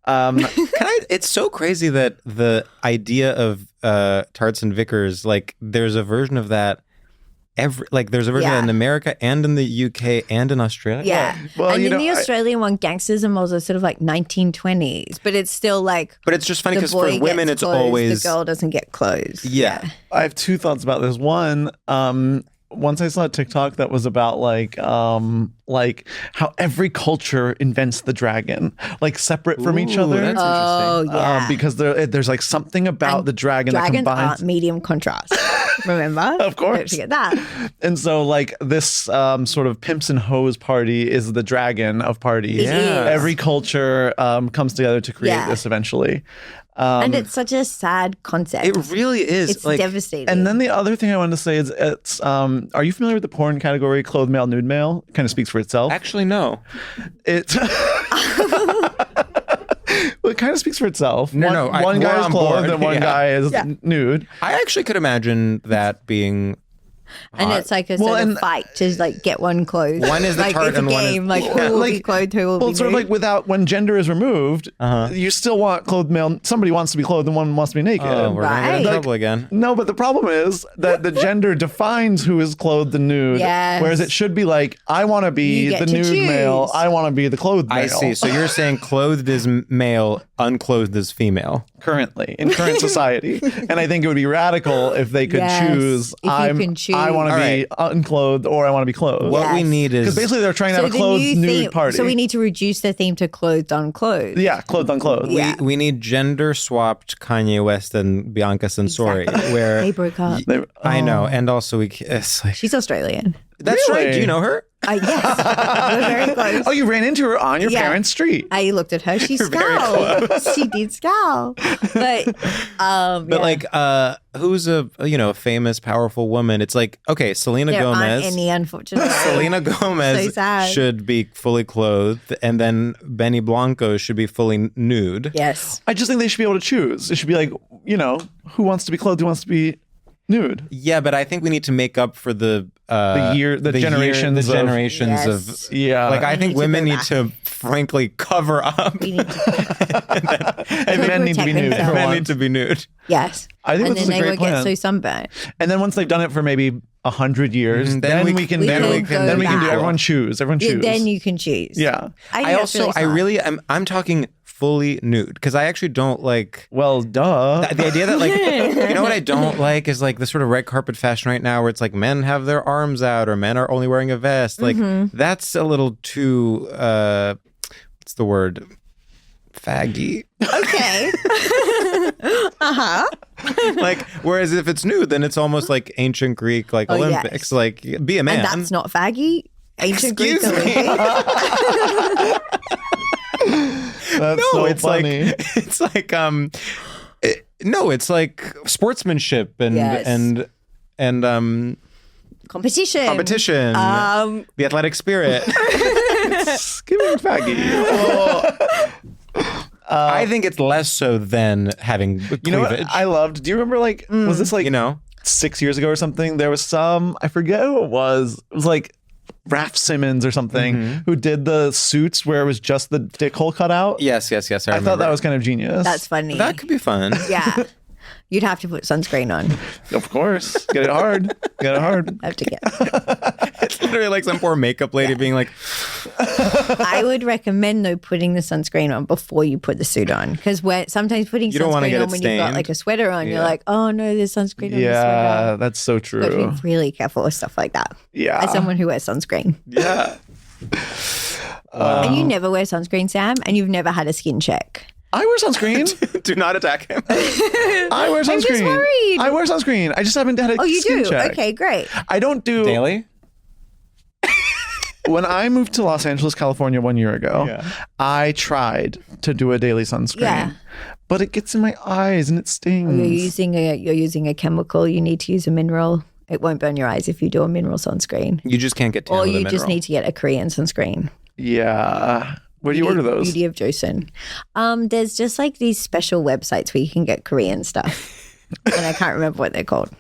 It's so crazy that the idea of Tarts and Vickers, there's a version of that. There's a version in America and in the UK and in Australia. Yeah. Well, and in the Australian one, Gangsters and Moles are sort of 1920s, but it's still But it's just funny because for women, it's always the girl doesn't get clothes. Yeah. I have two thoughts about this. One, once I saw a TikTok that was about how every combines invents the dragon, separate from each other. That's interesting. Oh yeah. Because there's something about the dragon that combines. Dragons are medium contrast. Remember? Of course. Don't forget that. And so this sort of pimps and hoes party is the dragon of parties. Yeah. Every culture comes together to create this eventually. And it's such a sad concept. It really is. It's devastating. And then the other thing I wanted to say is are you familiar with the porn category, clothed male, nude male? It kind of speaks for itself. Actually, no. It kind of speaks for itself. One guy is clothed and one guy is nude. I actually could imagine that being And it's like a sort of fight to get one clothed. One is the tart it's a and one game, is... who will be clothed, who will be sort nude. of without, when gender is removed, you still want clothed male. Somebody wants to be clothed and one wants to be naked. Oh, we're going to get in trouble again. No, but the problem is that the gender defines who is clothed and nude. Yes. Whereas it should be I want to be the nude male. I want to be the clothed male. I see. So you're saying clothed is male, unclothed is female. Currently, in current society. And I think it would be radical if they could choose. I want to be unclothed or I want to be clothed. What we need is... Because basically they're trying to have a clothed nude party. So we need to reduce the theme to clothed unclothed. Yeah, clothed unclothed. We need gender swapped Kanye West and Bianca Censori. Where they broke up. I know. And also she's Australian. That's right. Do you know her? Yes, we're very close. Oh, you ran into her on your Yeah. parents' street. I looked at her. She scowled. She did scowl. But who's a famous, powerful woman? It's like, okay, Selena there Gomez. aren't any, unfortunately. Selena Gomez So sad. should be fully clothed, and then Benny Blanco should be fully nude. Yes. I just think they should be able to choose. It should be like, who wants to be clothed, who wants to be nude. Yeah, but I think we need to make up for the generations Yes. of. Yeah. Like, I We think need to women go need back. to frankly cover up. We need to. And men need to be nude. themselves. Men need to be nude. Yes. I think and this is then a they great would plan. get so sunburnt. And then once they've done it for maybe 100 years, then we can we then can we go can do back. everyone choose. Everyone choose. Then you can choose. Yeah. I think that's really smart. I'm talking fully nude because I actually don't like. Well, duh. The idea that, like, you know what I don't like is like the sort of red carpet fashion right now where it's like men have their arms out or men are only wearing a vest. Like, that's a little too, what's the word? Faggy. Okay. Like, whereas if it's nude, then it's almost like ancient Greek, like Olympics. Yes. Like, be a man. And that's not faggy. Ancient Greek Excuse me. Olympics. That's No, so it's funny. like it's like it's like sportsmanship and Yes. and Competition. the athletic spirit. Giving faggy. I think it's less so than having cleavage. You know what I loved? Do you remember, like, was this like 6 years ago or something? There was some, I forget who it was. It was like Raph Simmons or something who did the suits where it was just the dick hole cut out. Yes. I I thought remember. that was kind of genius. That's funny. That could be fun. Yeah. You'd have to put sunscreen on. Of course. Get it hard. Get it hard. Have to get. It's literally like some poor makeup lady being like, I would recommend though putting the sunscreen on before you put the suit on because sometimes putting You don't wanna sunscreen get on it when you've got stained. like a sweater on, you're Yeah. like, oh no, there's sunscreen on the Yeah, sweater. that's so Got to true. be really careful with stuff like that. Yeah. As someone who wears sunscreen. Yeah. And you never wear sunscreen, Sam, and you've never had a skin check. I wear sunscreen. do not attack him. I wear sunscreen. I'm just worried. I wear sunscreen. I just haven't had a Oh, you skin do? check. Okay, great. I don't do Daily? When I moved to Los Angeles, California 1 year ago, I tried to do a daily sunscreen. Yeah. But it gets in my eyes and it stings. You're using a chemical. You need to use a mineral. It won't burn your eyes if you do a mineral sunscreen. You just can't get tan Or with a you just mineral. need to get a Korean sunscreen. Yeah. Where do you order those? Beauty of Joseon. There's just like these special websites where you can get Korean stuff. And I can't remember what they're called.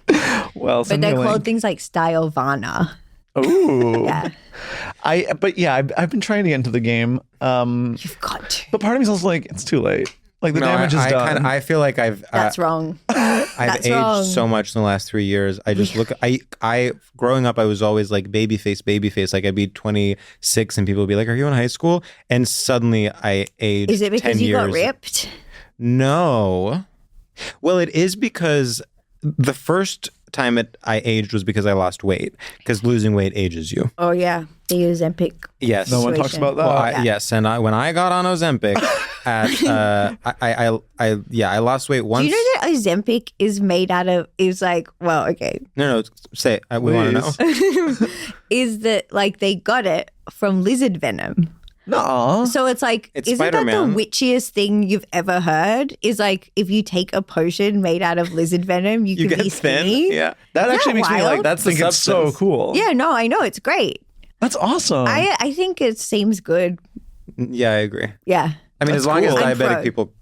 Well, But they're called things like Style Vana. Ooh. Yeah. I've been trying to get into the game. You've got to. But part of me is also like, it's too late. Like the damage is done. I feel like I've That's wrong. I've That's aged wrong. so much in the last 3 years. I just look. I growing up, I was always like baby face. Like I'd be 26, and people would be like, "Are you in high school?" And suddenly, I aged. Is it because 10 you years. got ripped? No. Well, it is because the first time I aged was because I lost weight. Because losing weight ages you. Oh, yeah. They use Ozempic. Yes. No one talks situation. about that. Well, yes, and when I got on Ozempic, I lost weight once. Do you know that Ozempic is made out of, No, say it. We want to know. is that like they got it from lizard venom. No. So it's like, It's isn't that Spider-Man. the witchiest thing you've ever heard? Is like, if you take a potion made out of lizard venom, you You can get be thin. skinny. Yeah. That actually that makes me wild? like That's the think it's so substance. cool. Yeah, no, I know. It's great. That's awesome. I think it seems good. Yeah, I agree. Yeah. I mean, That's as long as cool. I'm diabetic pro. people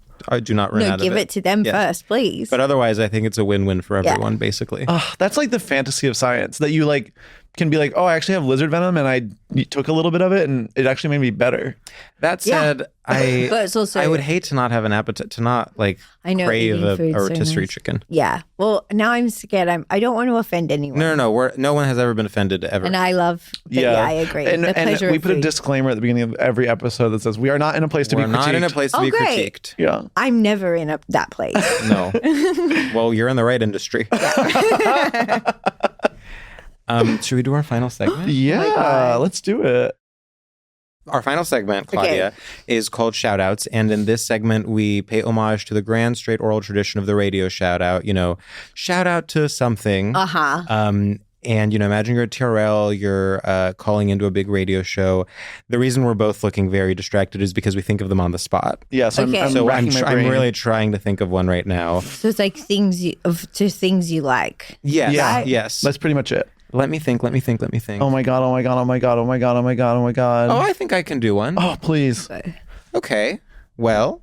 do not run No, out give of it to them Yeah. first, please. But otherwise, I think it's a win-win for everyone, basically. That's like the fantasy of science that you like can be like, oh, I actually have lizard venom and I took a little bit of it and it actually made me better. That said, But it's also, I would hate to not have an appetite, to not like I know, crave eating a food's so rotisserie nice. chicken. Yeah. Well, now I'm scared. I don't want to offend anyone. No. No one has ever been offended ever. And I love, but yeah, I agree. And, the pleasure we of put a food. disclaimer at the beginning of every episode that says we are not in a place to We're be critiqued. not in a place to Oh, be great. critiqued. Yeah. I'm never in that place. No. Well, you're in the right industry. Should we do our final segment? Yeah, God. let's do it. Our final segment, Claudia, is called Shoutouts. And in this segment, we pay homage to the grand straight oral tradition of the radio shout out. You know, shout out to something. Uh-huh. And, imagine you're at TRL, you're calling into a big radio show. The reason we're both looking very distracted is because we think of them on the spot. Yes, Okay. I'm really trying to think of one right now. So it's like things you like. Yes, Yeah. yes. That's pretty much it. Let me think. Oh my God. Oh, I think I can do one. Oh, please. Okay. Well,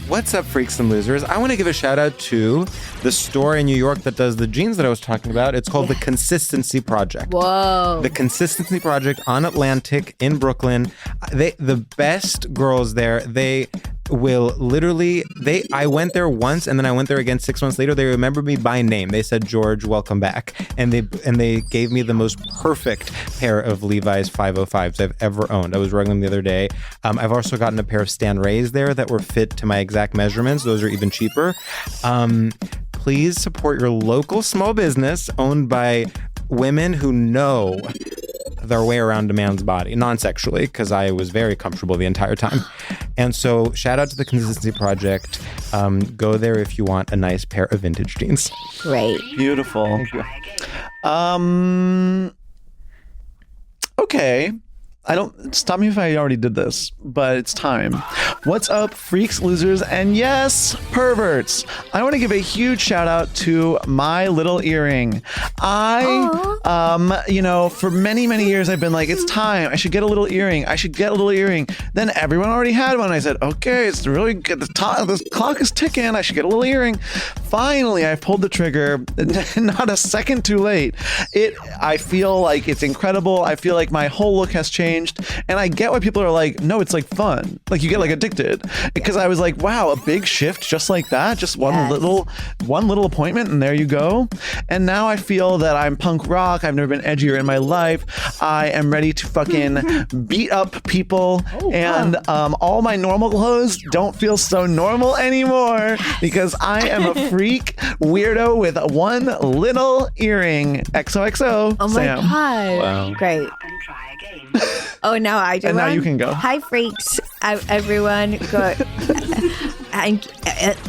what's up, freaks and losers? I want to give a shout out to the store in New York that does the jeans that I was talking about. It's called The Consistency Project. Whoa. The Consistency Project on Atlantic in Brooklyn. The best girls there, they will literally, I went there once and then I went there again 6 months later. They remembered me by name. They said, George, welcome back. And they gave me the most perfect pair of Levi's 505s I've ever owned. I was wearing them the other day. I've also gotten a pair of Stan Rays there that were fit to my exact measurements. Those are even cheaper. Please support your local small business owned by women who know their way around a man's body, non-sexually, because I was very comfortable the entire time. And so shout out to the Consistency Project. Go there if you want a nice pair of vintage jeans. Great. Beautiful. Thank you. Okay. Stop me if I already did this, but it's time. What's up, freaks, losers, and yes, perverts? I want to give a huge shout out to my little earring. For many, many years, I've been like, it's time. I should get a little earring. Then everyone already had one. I said, okay, it's really good. The clock is ticking. I should get a little earring. Finally, I pulled the trigger. Not a second too late. I feel like it's incredible. I feel like my whole look has changed. And I get why people are like, no, it's like fun. Like you get like addicted. Because I was like, wow, a big shift just like that. Just one little appointment and there you go. And now I feel that I'm punk rock. I've never been edgier in my life. I am ready to fucking beat up people. All my normal clothes don't feel so normal anymore because I am a freak weirdo with one little earring. XOXO. Oh my Sam. God. Wow. Great. Oh, now I do. And now you can go. Hi, freaks. Everyone, go. And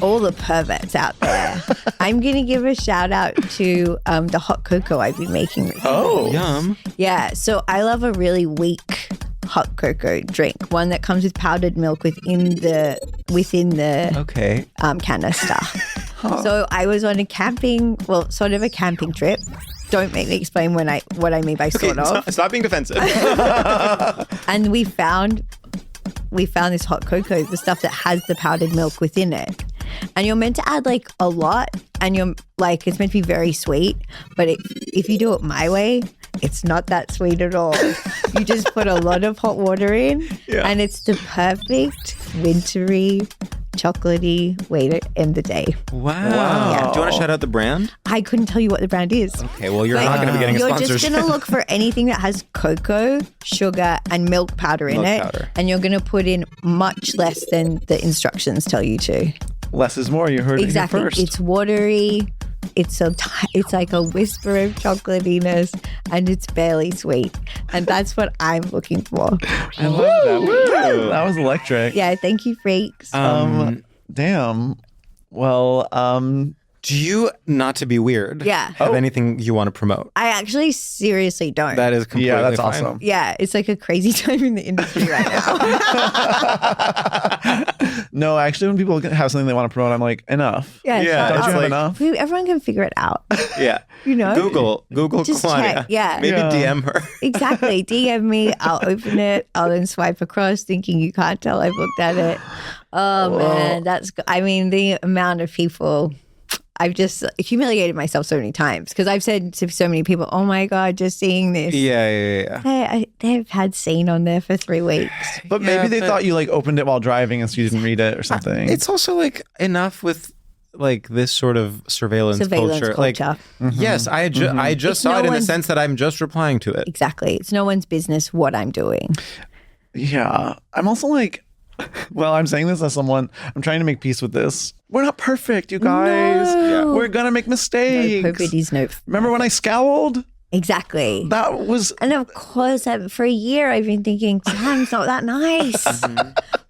all the perverts out there. I'm going to give a shout out to the hot cocoa I've been making recently. Oh, Yum. Yeah, so I love a really weak hot cocoa drink, one that comes with powdered milk within the Okay. canister. So I was on a camping trip. Don't make me explain what I mean by sort of. Stop being defensive. And we found this hot cocoa, the stuff that has the powdered milk within it. And you're meant to add like a lot, and you're like, it's meant to be very sweet. But if you do it my way, it's not that sweet at all. You just put a lot of hot water in, and it's the perfect wintry, chocolatey way to end the day. Wow. Yeah. Do you want to shout out the brand? I couldn't tell you what the brand is. Okay, well, you're not going to be getting a You're sponsorship. just going to look for anything that has cocoa, sugar, and milk powder in it. And you're going to put in much less than the instructions tell you to. less is more. You heard exactly. it here first. It's watery. It's like a whisper of chocolatiness, and it's barely sweet. And that's what I'm looking for. I love that. Woo! That was electric. Yeah, thank you, freaks. Damn. Well, do you, not to be weird, have anything you want to promote? I actually seriously don't. That is completely that's fine. awesome. Yeah, it's like a crazy time in the industry right now. No, actually, when people have something they want to promote, I'm like, enough. Yeah, Don't you have enough? Everyone can figure it out. Yeah. You know? Google Just Claudia. check, yeah. Maybe DM her. Exactly. DM me. I'll open it. I'll then swipe across thinking you can't tell I've looked at it. Oh, man. The amount of people... I've just humiliated myself so many times because I've said to so many people, oh my God, just seeing this. Yeah. They've had seen on there for 3 weeks. But maybe they thought you like opened it while driving and so you didn't read it or something. It's also like enough with like this sort of surveillance culture. Like, yes, I just saw it in the sense that I'm just replying to it. Exactly. It's no one's business what I'm doing. Yeah. I'm also like, well, I'm saying this as someone, I'm trying to make peace with this. We're not perfect, you guys. No. We're going to make mistakes. No perfect is no. Remember when I scowled? Exactly. That was... And of course, for a year, I've been thinking, Sam's not that nice.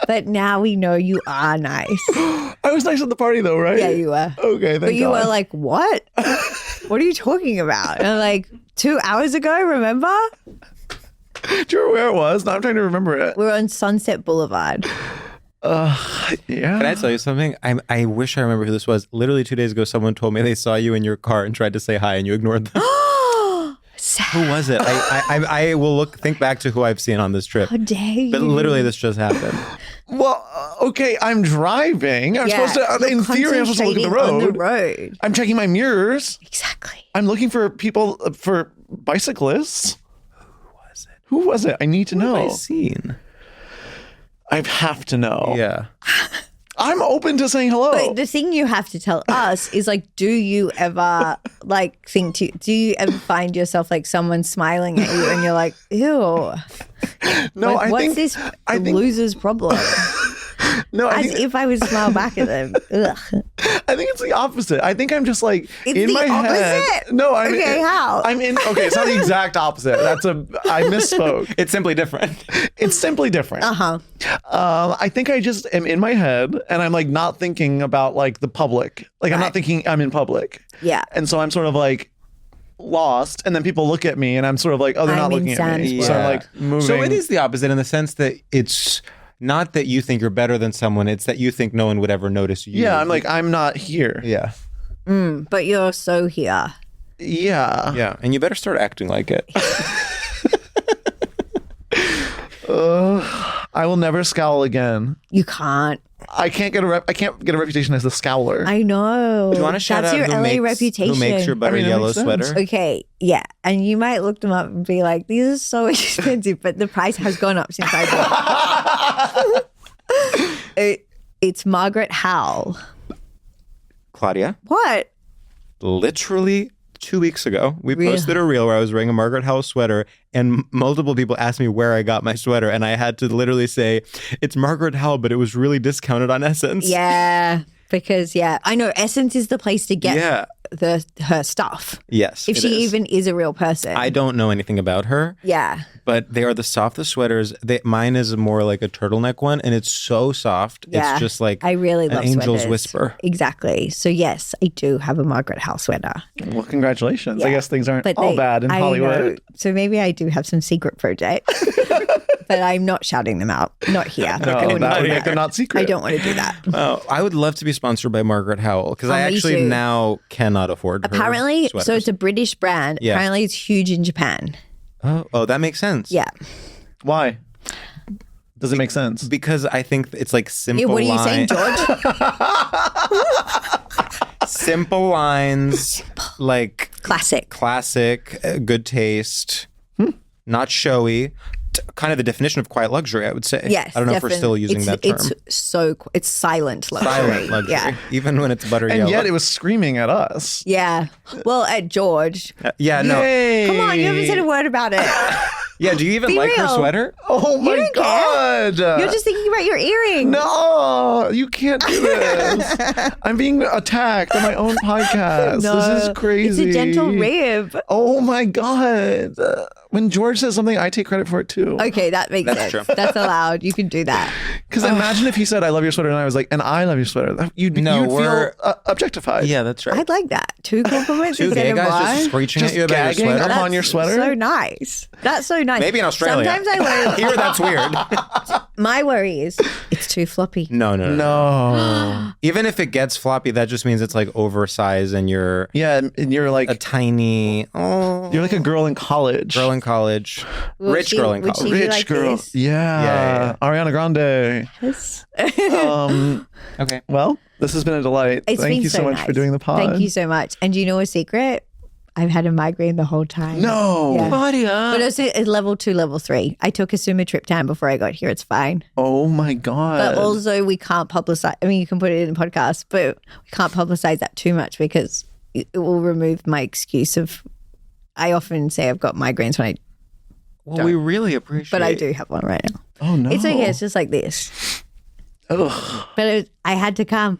But now we know you are nice. I was nice at the party though, right? Yeah, you were. Okay, thank But you God. were like, what? what are you talking about? And I'm like, 2 hours ago, remember? Do you remember where it was? No, I'm trying to remember it. We're on Sunset Boulevard. Yeah. Can I tell you something? I wish I remember who this was. Literally 2 days ago, someone told me they saw you in your car and tried to say hi and you ignored them. Who was it? I will think back to who I've seen on this trip. How dare you? But literally, this just happened. Well, okay, I'm driving. I'm supposed to, in theory, I'm supposed to look at the road. On the road. I'm checking my mirrors. Exactly. I'm looking for people, for bicyclists. Who was it? I need to know. Who have I seen? I have to know. Yeah. I'm open to saying hello. But the thing you have to tell us is like, do you ever do you ever find yourself like someone smiling at you and you're like, ew. No, like, what's this loser's problem? No, if I would smile back at them. Ugh. I think it's the opposite. I think I'm just like It's in the my head. opposite? No, How? Okay, it's not the exact opposite. I misspoke. It's simply different. It's simply different. I think I just am in my head and I'm like not thinking about like the public. Like I'm not thinking I'm in public. Yeah. And so I'm sort of like lost, and then people look at me and I'm sort of like, oh, they're not looking at me. Yeah. So I'm like moving. So it is the opposite in the sense that it's not that you think you're better than someone, it's that you think no one would ever notice you. Yeah, I'm like, I'm not here. Yeah. But you're so here. Yeah. Yeah. And you better start acting like it. I will never scowl again. You can't. I can't get a reputation as a scowler. I know. Do you want to shout That's out your who LA reputation. who makes your butter I mean, that yellow makes sense. sweater? Okay, yeah. And you might look them up and be like, these are so expensive, but the price has gone up since I bought. It's Margaret Howell. Claudia, What? literally 2 weeks ago, we posted a reel where I was wearing a Margaret Howell sweater and multiple people asked me where I got my sweater. And I had to literally say, it's Margaret Howell, but it was really discounted on Essence. Yeah, because I know Essence is the place to get her stuff. Yes. If she even is a real person. I don't know anything about her. Yeah. But they are the softest sweaters. Mine is more like a turtleneck one, and it's so soft. Yeah. It's just like I really an love angel's sweaters. whisper. Exactly. So yes, I do have a Margaret Howell sweater. Well, congratulations. I Yeah. guess things aren't But all bad in I Hollywood. know. So maybe I do have some secret projects, but I'm not shouting them out. Not here. No, I wouldn't that do would make that. them not secret. I don't want to do that. Oh, I would love to be sponsored by Margaret Howell because I me actually too. now cannot afford her Apparently, so sweaters. it's a British brand. Yeah. Apparently, it's huge in Japan. Oh, that makes sense. Yeah. Why? Does it make sense? Because I think it's like simple What are you saying, George? simple lines, like Classic. good taste, not showy. Kind of the definition of quiet luxury, I would say. Yes. I don't know if we're still using that term. It's silent luxury. Silent luxury. Yeah. Even when it's butter And yellow. yet it was screaming at us. Yeah. Well, at George. Yeah, no. Yay. Come on, you haven't said a word about it. Yeah, do you even Be like her real. sweater? Oh my don't God. You're just thinking about your earring. No, you can't do this. I'm being attacked on my own podcast. No, This is crazy. It's a gentle rib. Oh my God. When George says something, I take credit for it too. Okay, that makes sense. true. That's allowed. You can do that. Because imagine if he said, I love your sweater, and I was like, and I love your sweater. You'd we're- feel objectified. Yeah, that's right. I'd like that. 2 compliments Two instead gay of guys one. just screeching Just at you about your gagging sweater. up on your sweater? So nice. That's so nice. Maybe in Australia. Sometimes I worry. Here, that's weird. My worry is it's too floppy. No. No. Even if it gets floppy, that just means it's like oversized and you're Yeah, and you're like a tiny you're like a girl in college. girl in college. Rich girl in would college. she be Rich like girl. this? Yeah. Ariana Grande. Yes. Okay. Well, this has been a delight. It's Thank been you so much nice. for doing the pod. Thank you so much. And do you know a secret? I've had a migraine the whole time. No. Yeah. Claudia. But it's level 2, level 3. I took a sumatriptan before I got here. It's fine. Oh my God. But also we can't publicize. I mean, you can put it in the podcast, but we can't publicize that too much because it will remove my excuse of, I often say I've got migraines when Well, we really appreciate but I do have one right now. Oh no. It's okay. It's just like this. Ugh. But I had to come.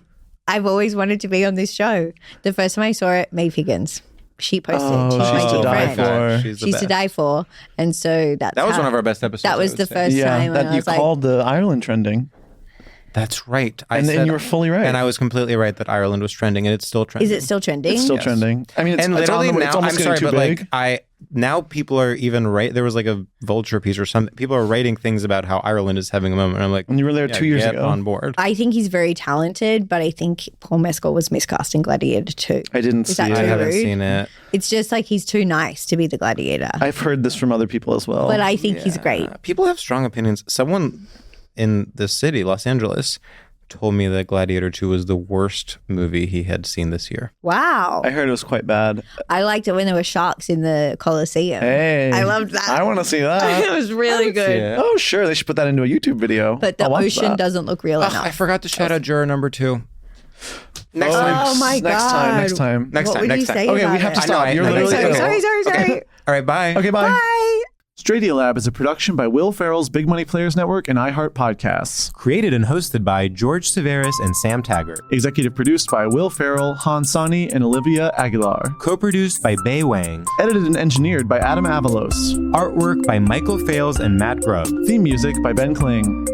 I've always wanted to be on this show. The first time I saw it, Mae Higgins. She posted. Oh, she's my she's to good die friend. for. She's the She's best. to die for. And so that's That was how- one of our best episodes. That was I the would say. first Yeah, time when that I you was like, called the Ireland trending. That's right. And you were fully right. And I was completely right that Ireland was trending, and it's still trending. Is it still trending? It's still trending. I mean, and literally now, almost I'm sorry, too but big. like now people are even there was like a Vulture piece or something. People are writing things about how Ireland is having a moment. And I'm like, and you were there 2 years ago. On board. I think he's very talented, but I think Paul Mescal was miscast in Gladiator 2. I didn't see it. I haven't seen it. It's just like he's too nice to be the Gladiator. I've heard this from other people as well. But I think he's great. People have strong opinions. Someone in the city, Los Angeles, told me that Gladiator 2 was the worst movie he had seen this year. Wow. I heard it was quite bad. I liked it when there were sharks in the Coliseum. Hey. I loved that. I want to see that. It was really good. Oh, sure. They should put that into a YouTube video. But the ocean doesn't look real enough. I forgot to shout out juror number 2. Next time. Oh my God. Next time. What would you say Okay, about we have to it? stop. You're literally Sorry. All right, bye. Okay, bye. Bye. StraightioLab is a production by Will Ferrell's Big Money Players Network and iHeart Podcasts. Created and hosted by George Civeris and Sam Taggart. Executive produced by Will Ferrell, Han Sani, and Olivia Aguilar. Co-produced by Bei Wang. Edited and engineered by Adam Avalos. Artwork by Michael Fales and Matt Grubb. Theme music by Ben Kling.